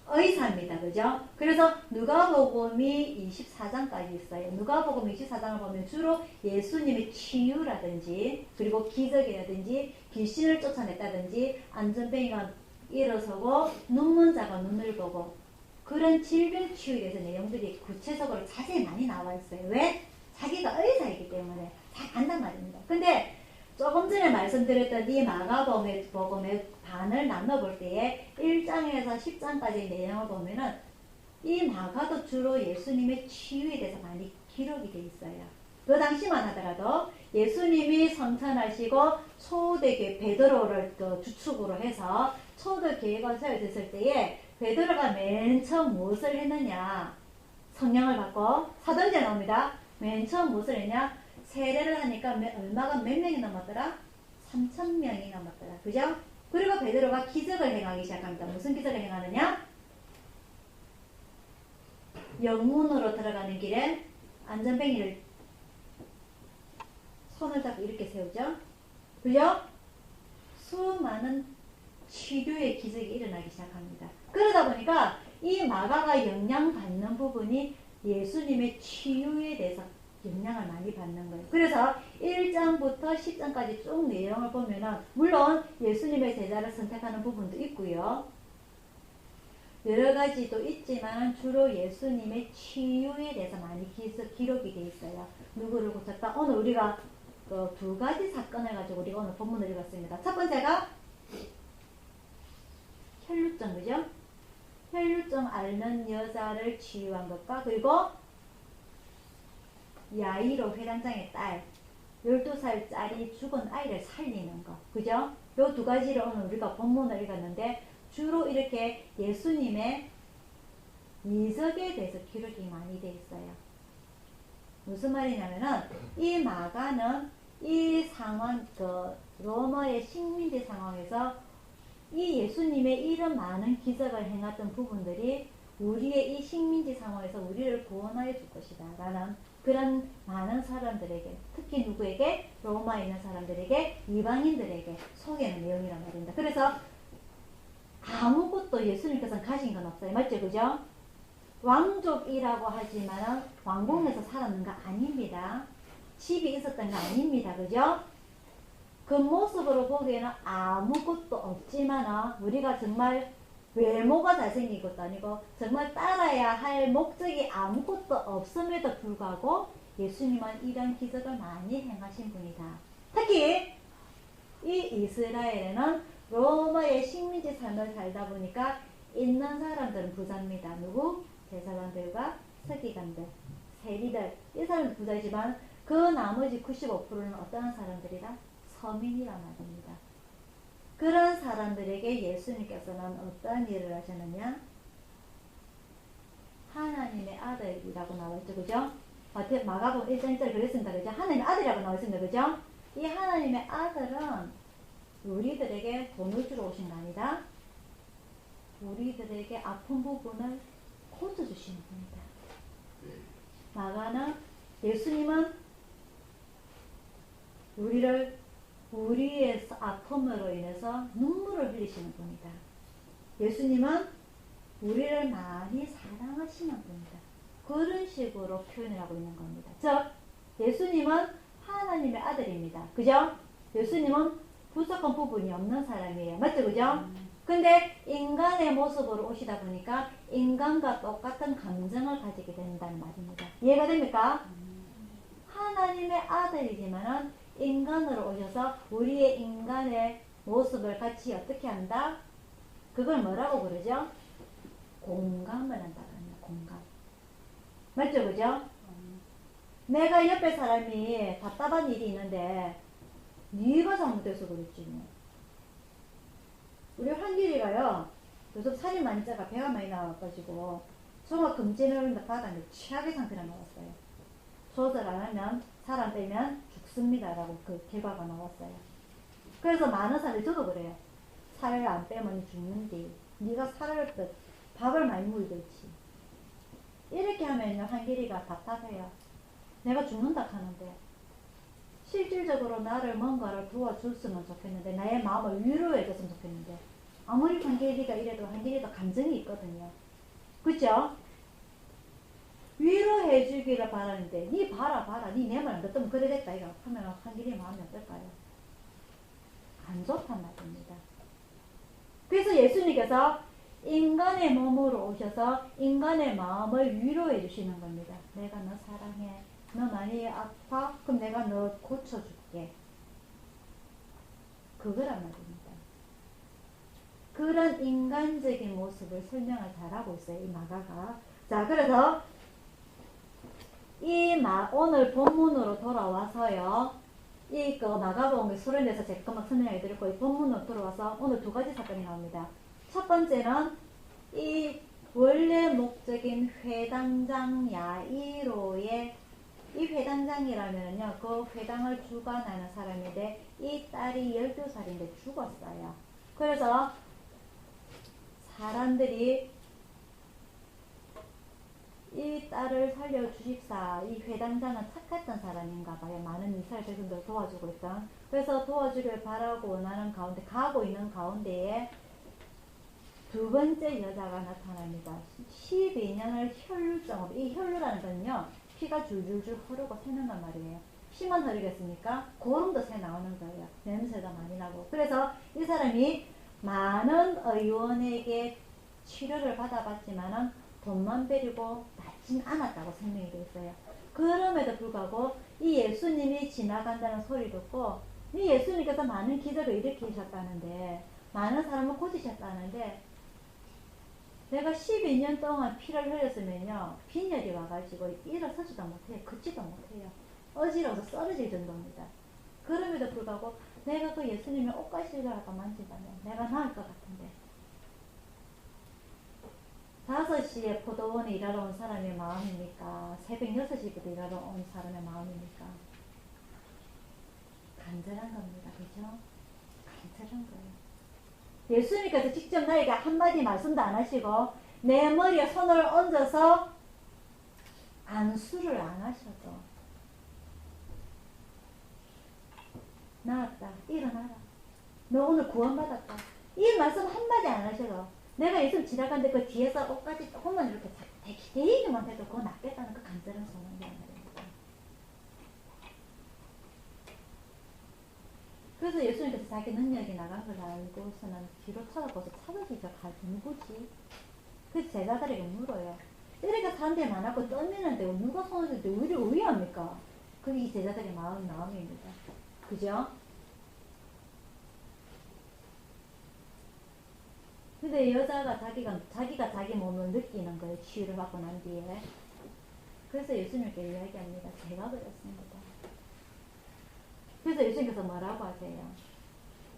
의사입니다. 그죠? 그래서 누가복음이 24장까지 있어요. 누가복음 24장을 보면 주로 예수님의 치유라든지, 그리고 기적이라든지, 귀신을 쫓아냈다든지, 안전뱅이가 일어서고 눈먼 자가 눈을 보고, 그런 질병 치유에 대해서 내용들이 구체적으로 자세히 많이 나와 있어요. 왜? 자기가 의사이기 때문에 잘 안단 말입니다. 근데 조금 전에 말씀드렸던 이 마가복음의 반을 나눠볼 때에 1장에서 10장까지의 내용을 보면은 이 마가도 주로 예수님의 치유에 대해서 많이 기록이 되어 있어요. 그 당시만 하더라도 예수님이 성천하시고 초대교회 베드로를 주축으로 해서 초대 교회가 세워졌을 때에 베드로가 맨 처음 무엇을 했느냐? 성령을 받고 사도행전에 나옵니다. 맨 처음 무엇을 했냐? 세례를 하니까 얼마가 몇 명이 남았더라? 3,000명이 남았더라. 그죠? 그리고 베드로가 기적을 행하기 시작합니다. 무슨 기적을 행하느냐? 영문으로 들어가는 길에 안전뱅이를 손을 잡고 이렇게 세우죠. 그죠? 수많은 치료의 기적이 일어나기 시작합니다. 그러다 보니까 이 마가가 영향받는 부분이 예수님의 치유에 대해서 영향을 많이 받는 거예요. 그래서 1장부터 10장까지 쭉 내용을 보면은 물론 예수님의 제자를 선택하는 부분도 있고요, 여러 가지도 있지만 주로 예수님의 치유에 대해서 많이 기록이 되어 있어요. 누구를 고쳤다. 오늘 우리가 두 가지 사건을 가지고 우리가 오늘 본문을 읽었습니다. 첫 번째가 혈루증, 그죠? 혈루증 앓는 여자를 치유한 것과, 그리고 야이로 회당장의 딸 12살짜리 죽은 아이를 살리는 것, 그죠? 요 두 가지를 오늘 우리가 본문을 읽었는데 주로 이렇게 예수님의 이적에 대해서 기록이 많이 되어 있어요. 무슨 말이냐면은 이 마가는 이 상황, 로마의 식민지 상황에서 이 예수님의 이런 많은 기적을 행했던 부분들이 우리의 이 식민지 상황에서 우리를 구원하여 줄 것이다 라는 그런 많은 사람들에게, 특히 누구에게? 로마에 있는 사람들에게, 이방인들에게 소개하는 내용이란 말입니다. 그래서 아무것도 예수님께서는 가진 건 없어요. 맞죠? 그죠? 왕족이라고 하지만 왕궁에서 살았는 거 아닙니다. 집이 있었던 거 아닙니다. 그죠? 그 모습으로 보기에는 아무것도 없지만 우리가 정말 외모가 잘생긴 것도 아니고 정말 따라야 할 목적이 아무것도 없음에도 불구하고 예수님은 이런 기적을 많이 행하신 분이다. 특히 이 이스라엘에는 로마의 식민지 삶을 살다 보니까 있는 사람들은 부자입니다. 누구? 제사장들과 서기관들, 세리들, 이 사람들 부자이지만 그 나머지 95%는 어떠한 사람들이다? 서민이란 말입니다. 그런 사람들에게 예수님께서는 어떤 일을 하셨느냐? 하나님의 아들이라고 나와있죠. 그죠? 마가복음 1장 1절 그랬습니다. 그죠? 하나님의 아들이라고 나와있습니다. 그죠? 이 하나님의 아들은 우리들에게 돈을 주러 오신 거 아니다. 우리들에게 아픈 부분을 고쳐주시는 분이다. 마가는 예수님은 우리의 아픔으로 인해서 눈물을 흘리시는 분이다. 예수님은 우리를 많이 사랑하시는 분이다. 그런 식으로 표현을 하고 있는 겁니다. 즉 예수님은 하나님의 아들입니다. 그죠? 예수님은 부족한 부분이 없는 사람이에요. 맞죠? 그죠? 근데 인간의 모습으로 오시다 보니까 인간과 똑같은 감정을 가지게 된다는 말입니다. 이해가 됩니까? 하나님의 아들이지만은 인간으로 오셔서 우리의 인간의 모습을 같이 어떻게 한다? 그걸 뭐라고 부르죠? 공감을 한다고 합니다. 공감. 맞죠? 그죠? 내가 옆에 사람이 답답한 일이 있는데 네가 잘못해서 그랬지 뭐. 우리 한길이가요 요즘 살이 많이 쪄가 배가 많이 나와가지고 종합검진을 받았는데 최악의 상태가 나왔어요. 조절 안 하면 살 안 빼면 죽습니다 라고 그 결과가 나왔어요. 그래서 많은 사람들이 저도 그래요. 살을 안 빼면 죽는데 네가 살을 밥을 많이 물듯이 이렇게 하면요 한길이가 답답해요. 내가 죽는다 하는데 실질적으로 나를 뭔가를 도와줬으면 좋겠는데 나의 마음을 위로해줬으면 좋겠는데 아무리 한길이가 이래도 한길이도 감정이 있거든요. 그쵸? 위로해주기를 바라는데 니 봐라 니 내 말 안 듣으면 그래 됐다 이거 하면 한길이 마음이 어떨까요? 안 좋단 말입니다. 그래서 예수님께서 인간의 몸으로 오셔서 인간의 마음을 위로해 주시는 겁니다. 내가 너 사랑해. 너 많이 아파? 그럼 내가 너 고쳐줄게. 그거란 말입니다. 그런 인간적인 모습을 설명을 잘하고 있어요. 이 마가가. 자, 그래서 오늘 본문으로 돌아와서요. 마가복음의 수련에서 제가 막 설명해 드렸고 이 본문으로 돌아와서 오늘 두 가지 사건이 나옵니다. 첫 번째는 이 원래 목적인 회당장 야이로의 이 회당장이라면요 그 회당을 주관하는 사람인데 이 딸이 12살인데 죽었어요. 그래서 사람들이 이 딸을 살려주십사. 이 회당장은 착했던 사람인가 봐요. 많은 이스라엘 백성들을 도와주고 있던. 그래서 도와주길 바라고 원하는 가운데 가고 있는 가운데에 두 번째 여자가 나타납니다. 12년을 혈루증으로. 이 혈루라는 건요 피가 줄줄줄 흐르고 새는단 말이에요. 피만 흐르겠습니까? 고름도 새 나오는 거예요. 냄새가 많이 나고. 그래서 이 사람이 많은 의원에게 치료를 받아봤지만은 돈만 베리고 낫진 않았다고 설명이 되어 있어요. 그럼에도 불구하고 이 예수님이 지나간다는 소리 듣고 이 예수님께서 많은 기적을 일으키셨다는데 많은 사람을 고치셨다는데 내가 12년 동안 피를 흘렸으면요 빈혈이 와가지고 일어서지도 못해요. 걷지도 못해요. 어지러워서 쓰러질 정도입니다. 그럼에도 불구하고 내가 그 예수님의 옷가시를 아까 만진다면 내가 나을 것 같은데 5시에 포도원에 일하러 온 사람의 마음입니까? 새벽 6시부터 일하러 온 사람의 마음입니까? 간절한 겁니다. 그죠? 간절한 거예요. 예수님께서 직접 나에게 한마디 말씀도 안 하시고 내 머리에 손을 얹어서 안수를 안 하셔도 나았다. 일어나라. 너 오늘 구원받았다. 이 말씀 한마디 안 하셔도 내가 예수님 지나가는데 그 뒤에서 옷까지 조금만 이렇게 대기만 해도 그거 낫겠다는 그 간절한 소망이란 말입니다. 그래서 예수님께서 자기 능력이 나간 걸 알고서는 뒤로 쳐다보서 찾으시죠. 누구지? 그 제자들에게 물어요. 이렇게 사람들이 많았고 떠미는데 누가 손을 들때 우리를 의외합니까? 그게 이 제자들의 마음입니다. 그죠? 근데 여자가 자기가 자기 몸을 느끼는 거예요. 치유를 받고 난 뒤에. 그래서 예수님께 이야기합니다. 제가 그랬습니다. 그래서 예수님께서 뭐라고 하세요?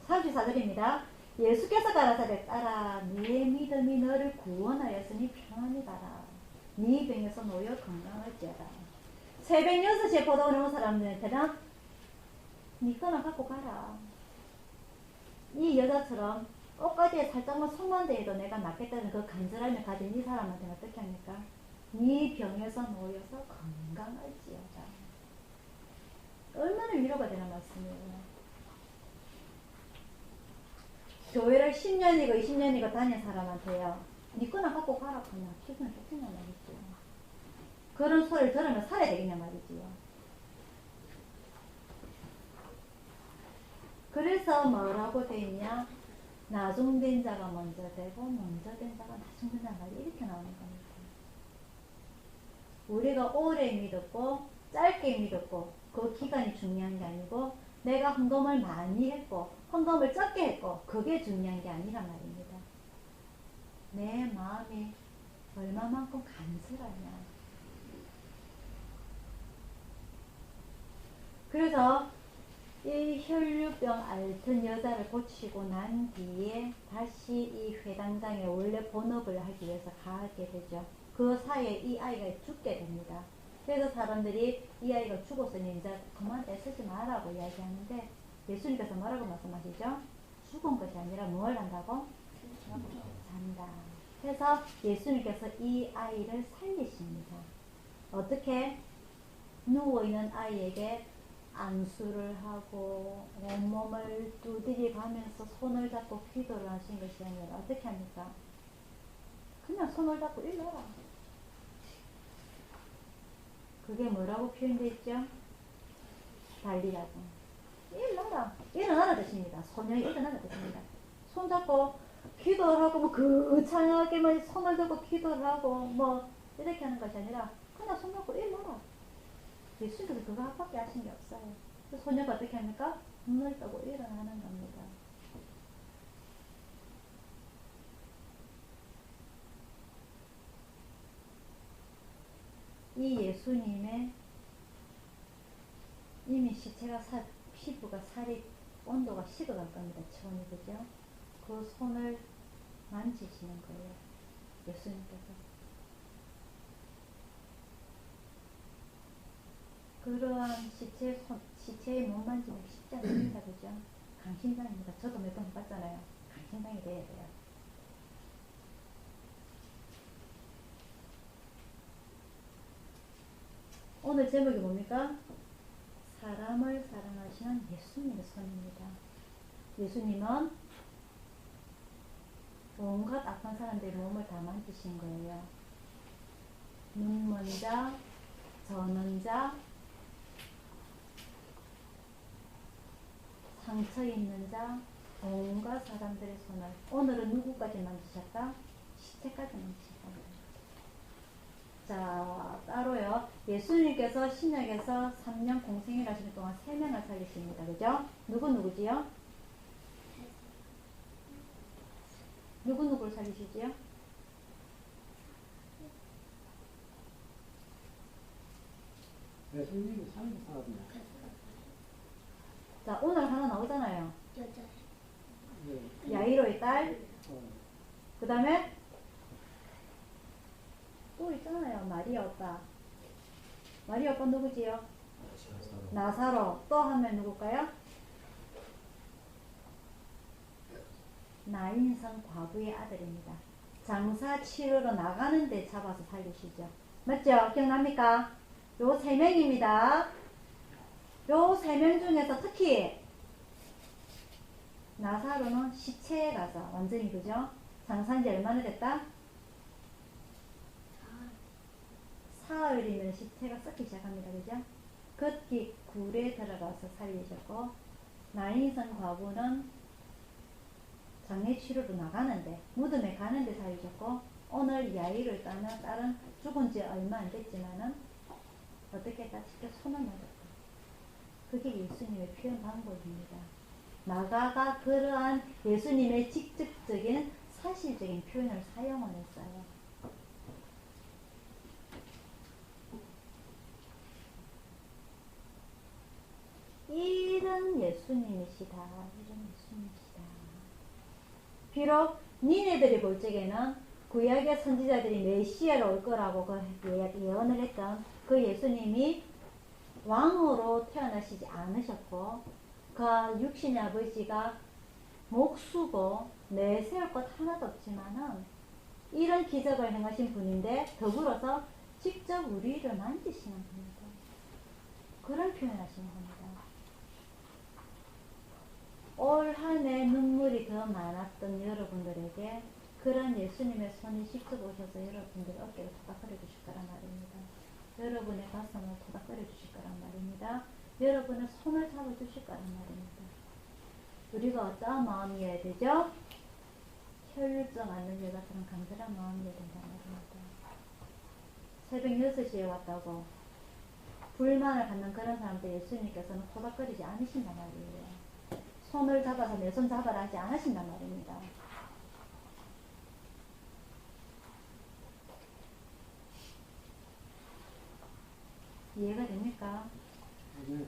34절입니다. 예수께서 가라사대 따라 네 믿음이 너를 구원하였으니 평안히 가라. 네 병에서 놓여 건강할지어다. 새벽 6시에 보다 오는 사람들한테는 네 거나 갖고 가라. 이 여자처럼 옷가지에 살짝만 손만 대도 내가 낫겠다는 그 간절함을 가진 이 사람한테는 어떻게 합니까? 네 병에서 놓여서 건강할지어다. 얼마나 위로가 되는 말씀이에요. 교회를 10년이고 20년이고 다닌 사람한테요. 네 거나 갖고 가라 그냥 기분이 좋겠냐 말이죠. 그런 소리를 들으면 살아야 되겠냐 말이지요. 그래서 뭐라고 돼 있냐? 나중된 자가 먼저 되고 먼저 된 자가 나중된 자가 이렇게 나오는 겁니다. 우리가 오래 믿었고 짧게 믿었고 그 기간이 중요한 게 아니고 내가 헌금을 많이 했고 헌금을 적게 했고 그게 중요한 게 아니란 말입니다. 내 마음이 얼마만큼 간절하냐. 그래서 이 혈류병 앓던 여자를 고치고 난 뒤에 다시 이 회당장에 원래 본업을 하기 위해서 가게 되죠. 그 사이에 이 아이가 죽게 됩니다. 그래서 사람들이 이 아이가 죽었으니 이제 그만 애쓰지 마라고 이야기하는데 예수님께서 뭐라고 말씀하시죠? 죽은 것이 아니라 뭘 한다고? 산다. 그래서 예수님께서 이 아이를 살리십니다. 어떻게? 누워있는 아이에게 안수를 하고 온몸을 두드려 가면서 손을 잡고 기도를 하신 것이 아니라 어떻게 합니까? 그냥 손을 잡고 일어나라. 그게 뭐라고 표현되어 있죠? 달리라고. 일어나라 뜻입니다. 소년이 일어나라 뜻입니다. 손 잡고 기도를 하고 뭐 거창하게 뭐 손을 잡고 기도를 하고 뭐 이렇게 하는 것이 아니라 그냥 손 잡고 일어나라. 예수님께서 그거 밖에 하신 게 없어요. 그래서 소녀가 어떻게 합니까? 눈을 뜨고 일어나는 겁니다. 이 예수님의 이미 시체가 피부가 살이 온도가 식어갈 겁니다. 체온이 그죠? 그 손을 만지시는 거예요. 예수님께서. 그러한 시체의 몸 만지면 쉽지 않습니다. 그죠? 강심장입니다. 저도 몇 번 해봤잖아요. 강심장이 돼야 돼요. 오늘 제목이 뭡니까? 사람을 사랑하시는 예수님의 손입니다. 예수님은 온갖 악한 사람들의 몸을 다 만지신 거예요. 눈먼 자, 저는 자, 상처 있는 자, 온갖 사람들의 손을 오늘은 누구까지 만지셨다? 시체까지 만지셨다. 자, 따로요. 예수님께서 신약에서 3년 공생일 하시는 동안 3명을 살리십니다. 그죠? 누구지요? 누구를 살리시지요? 예수님이 살린 사람이야. 자, 오늘 하나 나오잖아요. 여자. 네. 야이로의 딸, 어, 그 다음에 또 있잖아요. 마리아 오빠. 마리아 오빠 누구지요? 나사로. 또 한 명 누굴까요? 나인성 과부의 아들입니다. 장사 치르러 나가는데 잡아서 살리시죠. 맞죠? 기억납니까? 요 3명입니다. 요 3명 중에서 특히 나사로는 시체에 가서 완전히 그죠? 장사한 지 얼마나 됐다? 사흘이면 시체가 썩기 시작합니다. 그죠? 급히 굴에 들어가서 살리셨고 나인선 과부는 장례 치료로 나가는데 무덤에 가는데 사유졌고 오늘 야이를 따는 딸은 죽은 지 얼마 안 됐지만은 어떻게 했다 직접 손을 맞았다. 그게 예수님의 표현 방법입니다. 마가가 그러한 예수님의 직접적인 사실적인 표현을 사용을 했어요. 이런 예수님이시다. 이런 예수님이시다. 비록 니네들이 볼 적에는 구약의 선지자들이 메시아로 올 거라고 예언을 했던 그 예수님이 왕으로 태어나시지 않으셨고 그 육신의 아버지가 목수고 내세울 것 하나도 없지만은 이런 기적을 행하신 분인데 더불어서 직접 우리를 만지시는 분이다. 그런 표현을 하시는 겁니다. 올 한 해 눈물이 더 많았던 여러분들에게 그런 예수님의 손이 직접 오셔서 여러분들의 어깨를 토닥거려 주실 거란 말입니다. 여러분의 가슴을 토닥거려 주실 거란 말입니다. 여러분의 손을 잡아 주실 거란 말입니다. 우리가 어떠한 마음이어야 되죠? 혈류증 앓는 여자처럼 간절한 마음이어야 된다는 말입니다. 새벽 6시에 왔다고 불만을 갖는 그런 사람들 예수님께서는 토닥거리지 않으신단 말이에요. 손을 잡아서 내 손 잡아라 하지 않으신단 말입니다. 이해가 됩니까? 네.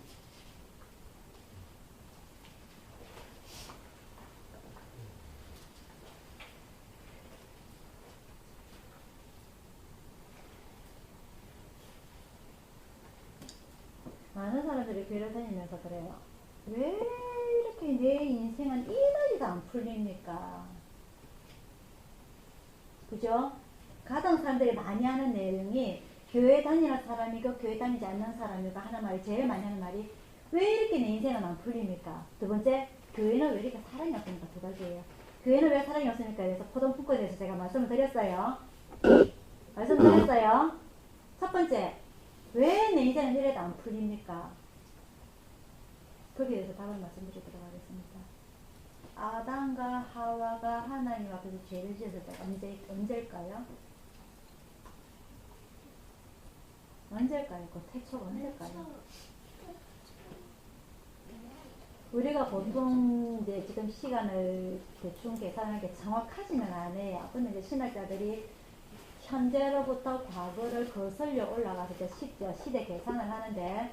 많은 사람들이 교회를 다니면서 그래요. 왜 이렇게 내 인생은 이다지도 안 풀립니까? 그죠? 가장 사람들이 많이 하는 내용이 교회 다니는 사람이고 교회 다니지 않는 사람이고 하는 말이 제일 많이 하는 말이 왜 이렇게 내 인생은 안 풀립니까? 두 번째, 교회는 왜 이렇게 사랑이 없습니까? 두 가지예요. 교회는 왜 사랑이 없습니까? 그래서 포동품권에 대해서 제가 말씀을 드렸어요. 말씀드렸어요. 첫 번째, 왜 내 인생은 이래도 안 풀립니까? 거기에 대해서 답을 말씀드리도록 하겠습니다. 아담과 하와가 하나님 앞에서 죄를 지었을 때 언제일까요? 언제일까요? 그 태초가 언제일까요? 우리가 보통 이제 지금 시간을 대충 계산하는 게 정확하지는 않아요. 근데 이제 신학자들이 현재로부터 과거를 거슬려 올라가서 시대 계산을 하는데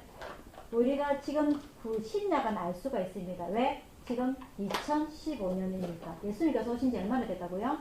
우리가 지금 그 신약은 알 수가 있습니다. 왜? 지금 2015년이니까. 예수님께서 오신 지 얼마나 됐다고요?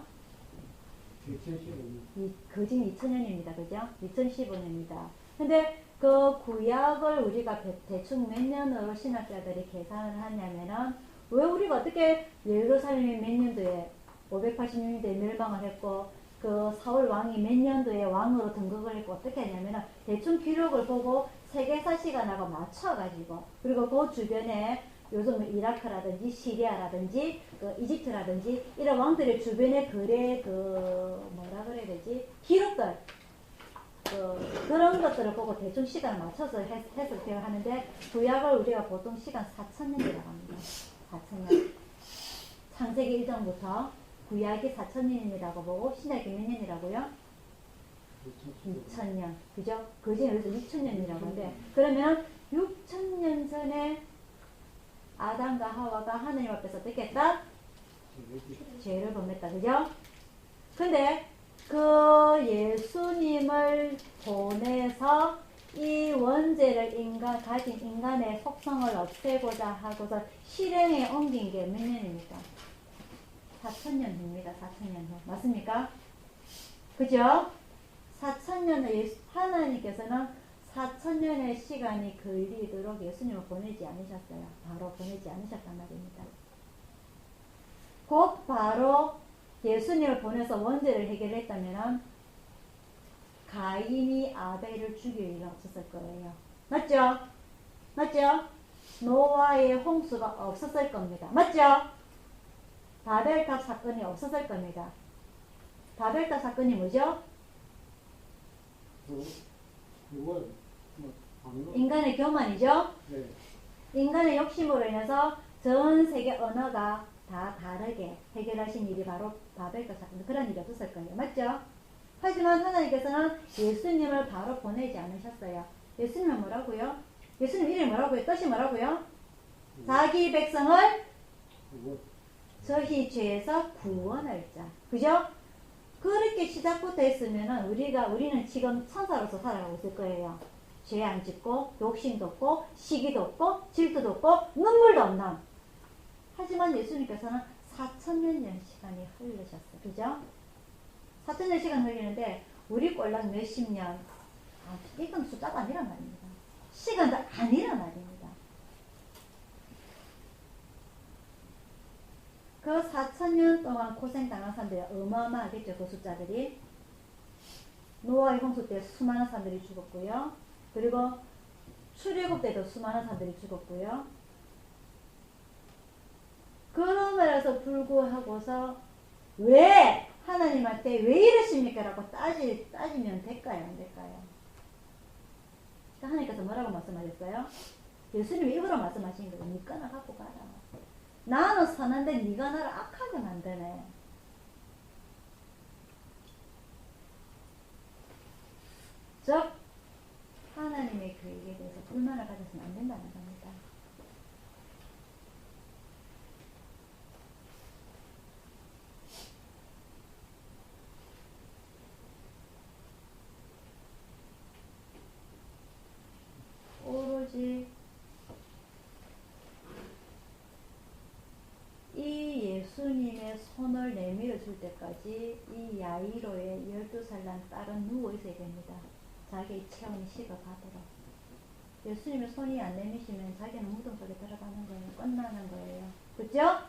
2015년. 거진 2000년입니다. 그죠? 2015년입니다. 근데 그 구약을 우리가 대충 몇 년으로 신학자들이 계산을 하냐면은 왜 우리가 어떻게 예루살렘이 몇 년도에 586년도에 멸망을 했고 그 사울 왕이 몇 년도에 왕으로 등극을 했고 어떻게 하냐면은 대충 기록을 보고 세계사 시간하고 맞춰가지고 그리고 그 주변에 요즘 이라크라든지 시리아라든지 그 이집트라든지 이런 왕들의 주변에 거래 그 뭐라 그래야 되지 기록들 그런 것들을 보고 대충 시간을 맞춰서 해석되어 하는데 구약을 우리가 보통 시간 4000년이라고 합니다. 4000년 창세기 1장부터 구약이 4000년이라고 보고 신약이 몇 년이라고요? 2000년 그죠? 그중에 여기서 6000년이라고 하는데 그러면 6000년 전에 아담과 하와가 하나님 앞에서 어떻게 했다? 죄를 범했다. 그죠? 근데 그 예수님을 보내서 이 원죄를 가진 인간의 속성을 없애고자 하고서 실행에 옮긴 게 몇 년입니까? 4000년입니다. 4000년 후. 맞습니까? 그죠? 4000년을 하나님께서는 4000년의 시간이 걸리도록 예수님을 보내지 않으셨어요. 바로 보내지 않으셨단 말입니다. 곧 바로 예수님을 보내서 원죄를 해결했다면 가인이 아벨을 죽일 일은 없었을 거예요. 맞죠? 맞죠? 노아의 홍수가 없었을 겁니다. 맞죠? 바벨탑 사건이 없었을 겁니다. 바벨탑 사건이 뭐죠? 인간의 교만이죠? 네. 인간의 욕심으로 인해서 전 세계 언어가 다 다르게 해결하신 일이 바로 바벨과 사건. 그런 일이 없었을 거예요. 맞죠? 하지만 하나님께서는 예수님을 바로 보내지 않으셨어요. 예수님은 뭐라고요? 예수님 이름이 뭐라고요? 뜻이 뭐라고요? 자기 백성을 저희 죄에서 구원할 자. 그죠? 그렇게 시작부터 했으면은 우리는 지금 천사로서 살아가고 있을 거예요. 죄 안 짓고, 욕심도 없고, 시기도 없고, 질투도 없고, 눈물도 없는. 하지만 예수님께서는 4,000년 시간이 흘르셨어요. 그죠? 4,000년 시간 흘리는데, 우리 꼴랑 몇십 년. 이건 숫자가 아니란 말입니다. 시간도 아니란 말입니다. 그 4,000년 동안 고생당한 사람들이 어마어마하겠죠. 그 숫자들이. 노아의 홍수 때 수많은 사람들이 죽었고요. 그리고 출애굽 때도 수많은 사람들이 죽었고요. 그러면서 불구하고서 왜 하나님한테 왜 이러십니까? 라고 따지면 될까요? 안 될까요? 하나님께서 뭐라고 말씀하셨어요? 예수님이 입으로 말씀하신 거예요. 네 거나 갖고 가라. 나는 선한데 네가 나를 악하게 만드네. 즉 하나님의 계획에 대해서 불만을 가져서는 안 된다는 겁니다. 오로지 이 예수님의 손을 내밀어 줄 때까지 이 야이로의 12살 난 딸은 누워 있어야 됩니다. 자기의 체온이 식어가도록. 예수님의 손이 안 내미시면 자기는 무덤 속에 들어가는 거예요. 끝나는 거예요. 그죠?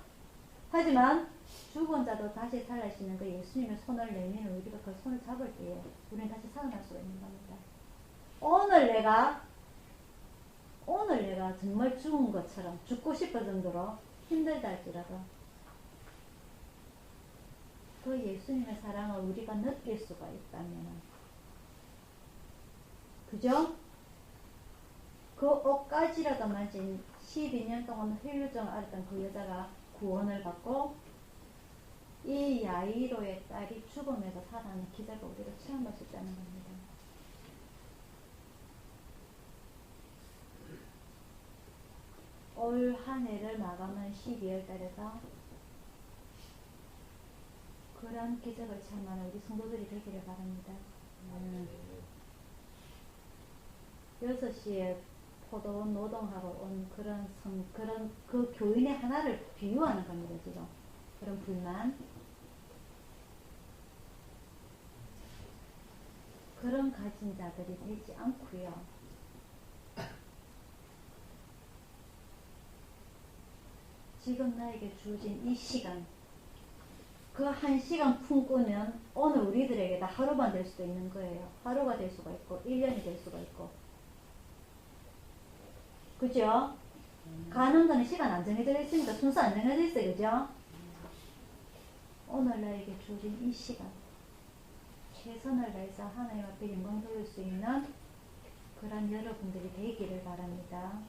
하지만 죽은 자도 다시 살아시는 그 예수님의 손을 내미는 우리가 그 손을 잡을 때에 우리는 다시 살아날 수가 있는 겁니다. 오늘 내가 정말 죽은 것처럼 죽고 싶을 정도로 힘들다 할지라도 그 예수님의 사랑을 우리가 느낄 수가 있다면, 그죠? 그 옷까지라도 만진 12년 동안 혈루증을 앓았던 그 여자가 구원을 받고 이 야이로의 딸이 죽음에서 살아나는 기적을 우리가 체험할 수 있다는 겁니다. 올 한 해를 마감한 12월 달에서 그런 기적을 체험하는 우리 성도들이 되기를 바랍니다. 6시에 포도원 노동하고 온 그런 그 교인의 하나를 비유하는 겁니다, 지금. 그런 불만. 그런 가진 자들이 되지 않고요. 지금 나에게 주어진 이 시간, 그 한 시간 품꾸면 오늘 우리들에게 다 하루만 될 수도 있는 거예요. 하루가 될 수가 있고 1년이 될 수가 있고. 그죠? 가는 거는 시간 안 정해져 있으니까 순서 안 정해져 있어요. 그죠? 오늘 나에게 주어진 이 시간 최선을 다해서 하나님 앞에 영광 돌릴 수 있는 그런 여러분들이 되기를 바랍니다.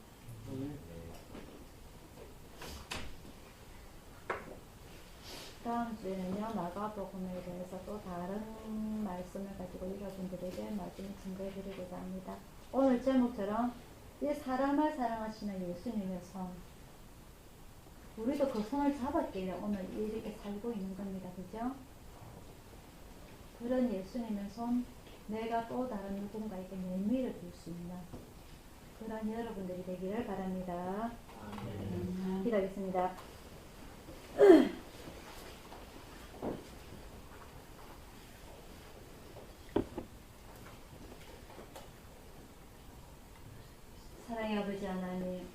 다음 주에는요, 마가복음에 대해서 또 다른 말씀을 가지고 여러분들에게 말씀을 증거해 드리고자 합니다. 오늘 제목처럼 이 사람을 사랑하시는 예수님의 손, 우리도 그 손을 잡았길래 오늘 이렇게 살고 있는 겁니다. 그죠? 그런 예수님의 손, 내가 또 다른 누군가에게 내밀어 줄 수 있는 그런 여러분들이 되기를 바랍니다. 기도하겠습니다. 사랑의 아버지 하나님,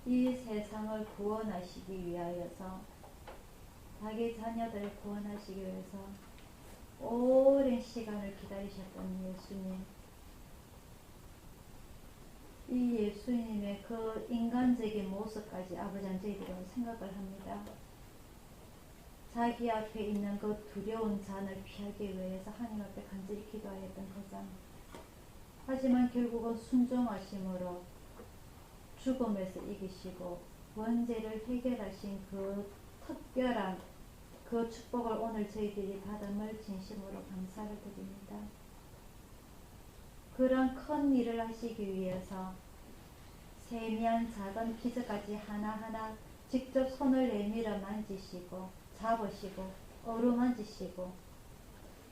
이 세상을 구원하시기 위하여서, 자기 자녀들을 구원하시기 위해서 오랜 시간을 기다리셨던 예수님, 이 예수님의 그 인간적인 모습까지 아버지는 저희들은 생각을 합니다. 자기 앞에 있는 그 두려운 잔을 피하기 위해서 하나님 앞에 간절히 기도하였던 그 잔, 하지만 결국은 순종하심으로 죽음에서 이기시고 원죄를 해결하신 그 특별한 그 축복을 오늘 저희들이 받음을 진심으로 감사를 드립니다. 그런 큰 일을 하시기 위해서 세미한 작은 기저까지 하나하나 직접 손을 내밀어 만지시고 잡으시고 어루만지시고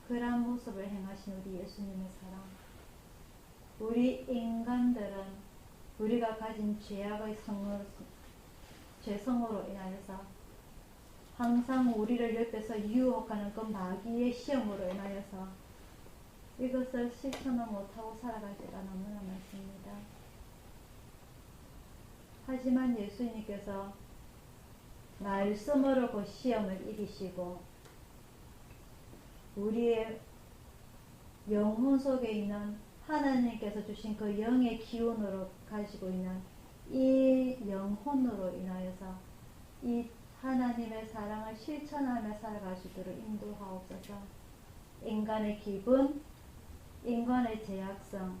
그러한 모습을 행하신 우리 예수님의 사랑. 우리 인간들은 우리가 가진 죄성으로 인하여서 항상 우리를 옆에서 유혹하는 그 마귀의 시험으로 인하여서 이것을 실천을 못하고 살아갈 때가 너무나 많습니다. 하지만 예수님께서 말씀으로 그 시험을 이기시고 우리의 영혼 속에 있는 하나님께서 주신 그 영의 기운으로 가지고 있는 이 영혼으로 인하여서 이 하나님의 사랑을 실천하며 살아갈 수 있도록 인도하옵소서. 인간의 기분, 인간의 제약성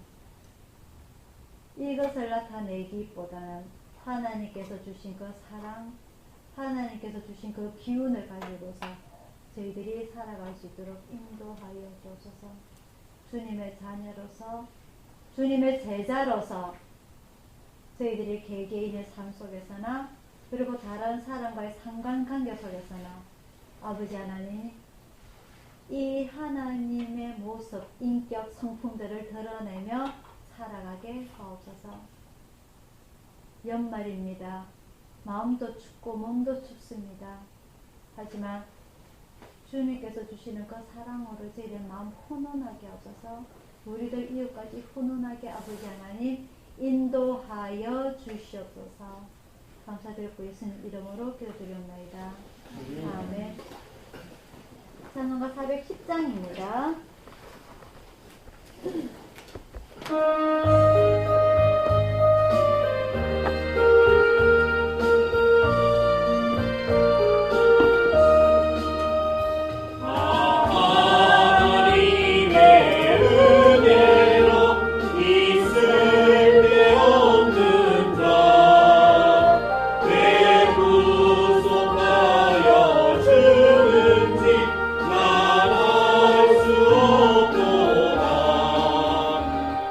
이것을 나타내기보다는 하나님께서 주신 그 사랑, 하나님께서 주신 그 기운을 가지고서 저희들이 살아갈 수 있도록 인도하여 주옵소서. 주님의 자녀로서, 주님의 제자로서 저희들이 개개인의 삶 속에서나 그리고 다른 사람과의 상관관계 속에서나 아버지 하나님 이 하나님의 모습, 인격, 성품들을 드러내며 살아가게 하옵소서. 연말입니다. 마음도 춥고 몸도 춥습니다. 하지만 주님께서 주시는 그 사랑으로 저희의 마음 훈훈하게 하옵소서. 우리들 이웃까지 훈훈하게 아버지 하나님 인도하여 주시옵소서. 감사드리고 예수님 이름으로 기도드리옵나이다. 아멘. 찬송가 410장입니다.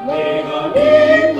내가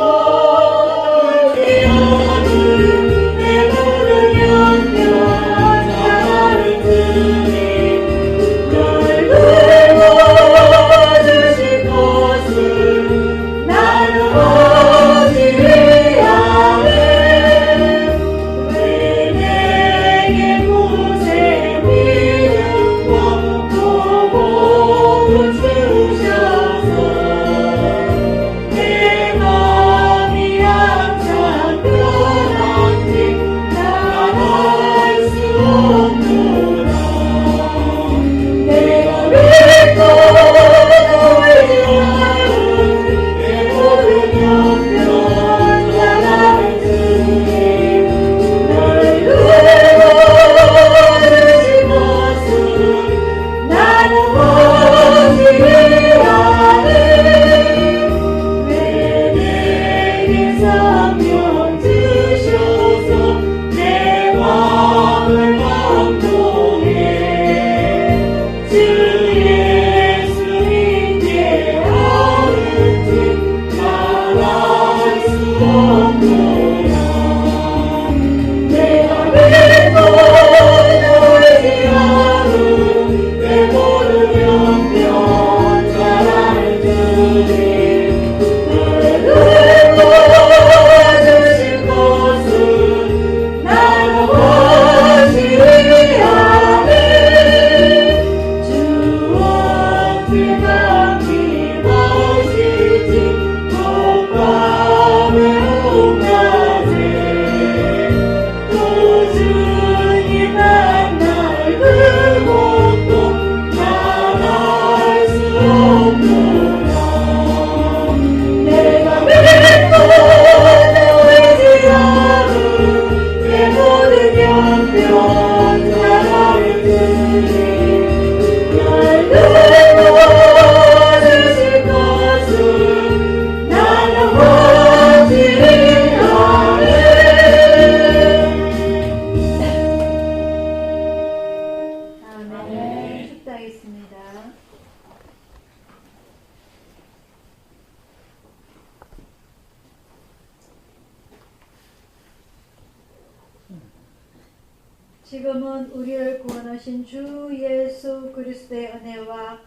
지금은 우리를 구원하신 주 예수 그리스도의 은혜와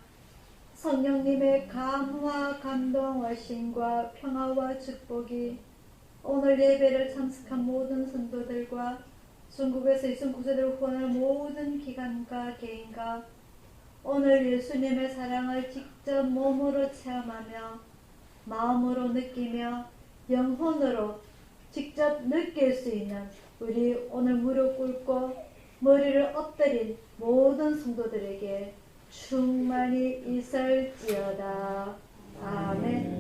성령님의 감화 감동하심과 평화와 축복이 오늘 예배를 참석한 모든 성도들과 중국에서 이순 구세대를 후원할 모든 기관과 개인과 오늘 예수님의 사랑을 직접 몸으로 체험하며 마음으로 느끼며 영혼으로 직접 느낄 수 있는 우리 오늘 무릎 꿇고 머리를 엎드린 모든 성도들에게 충만히 있을지어다. 아멘.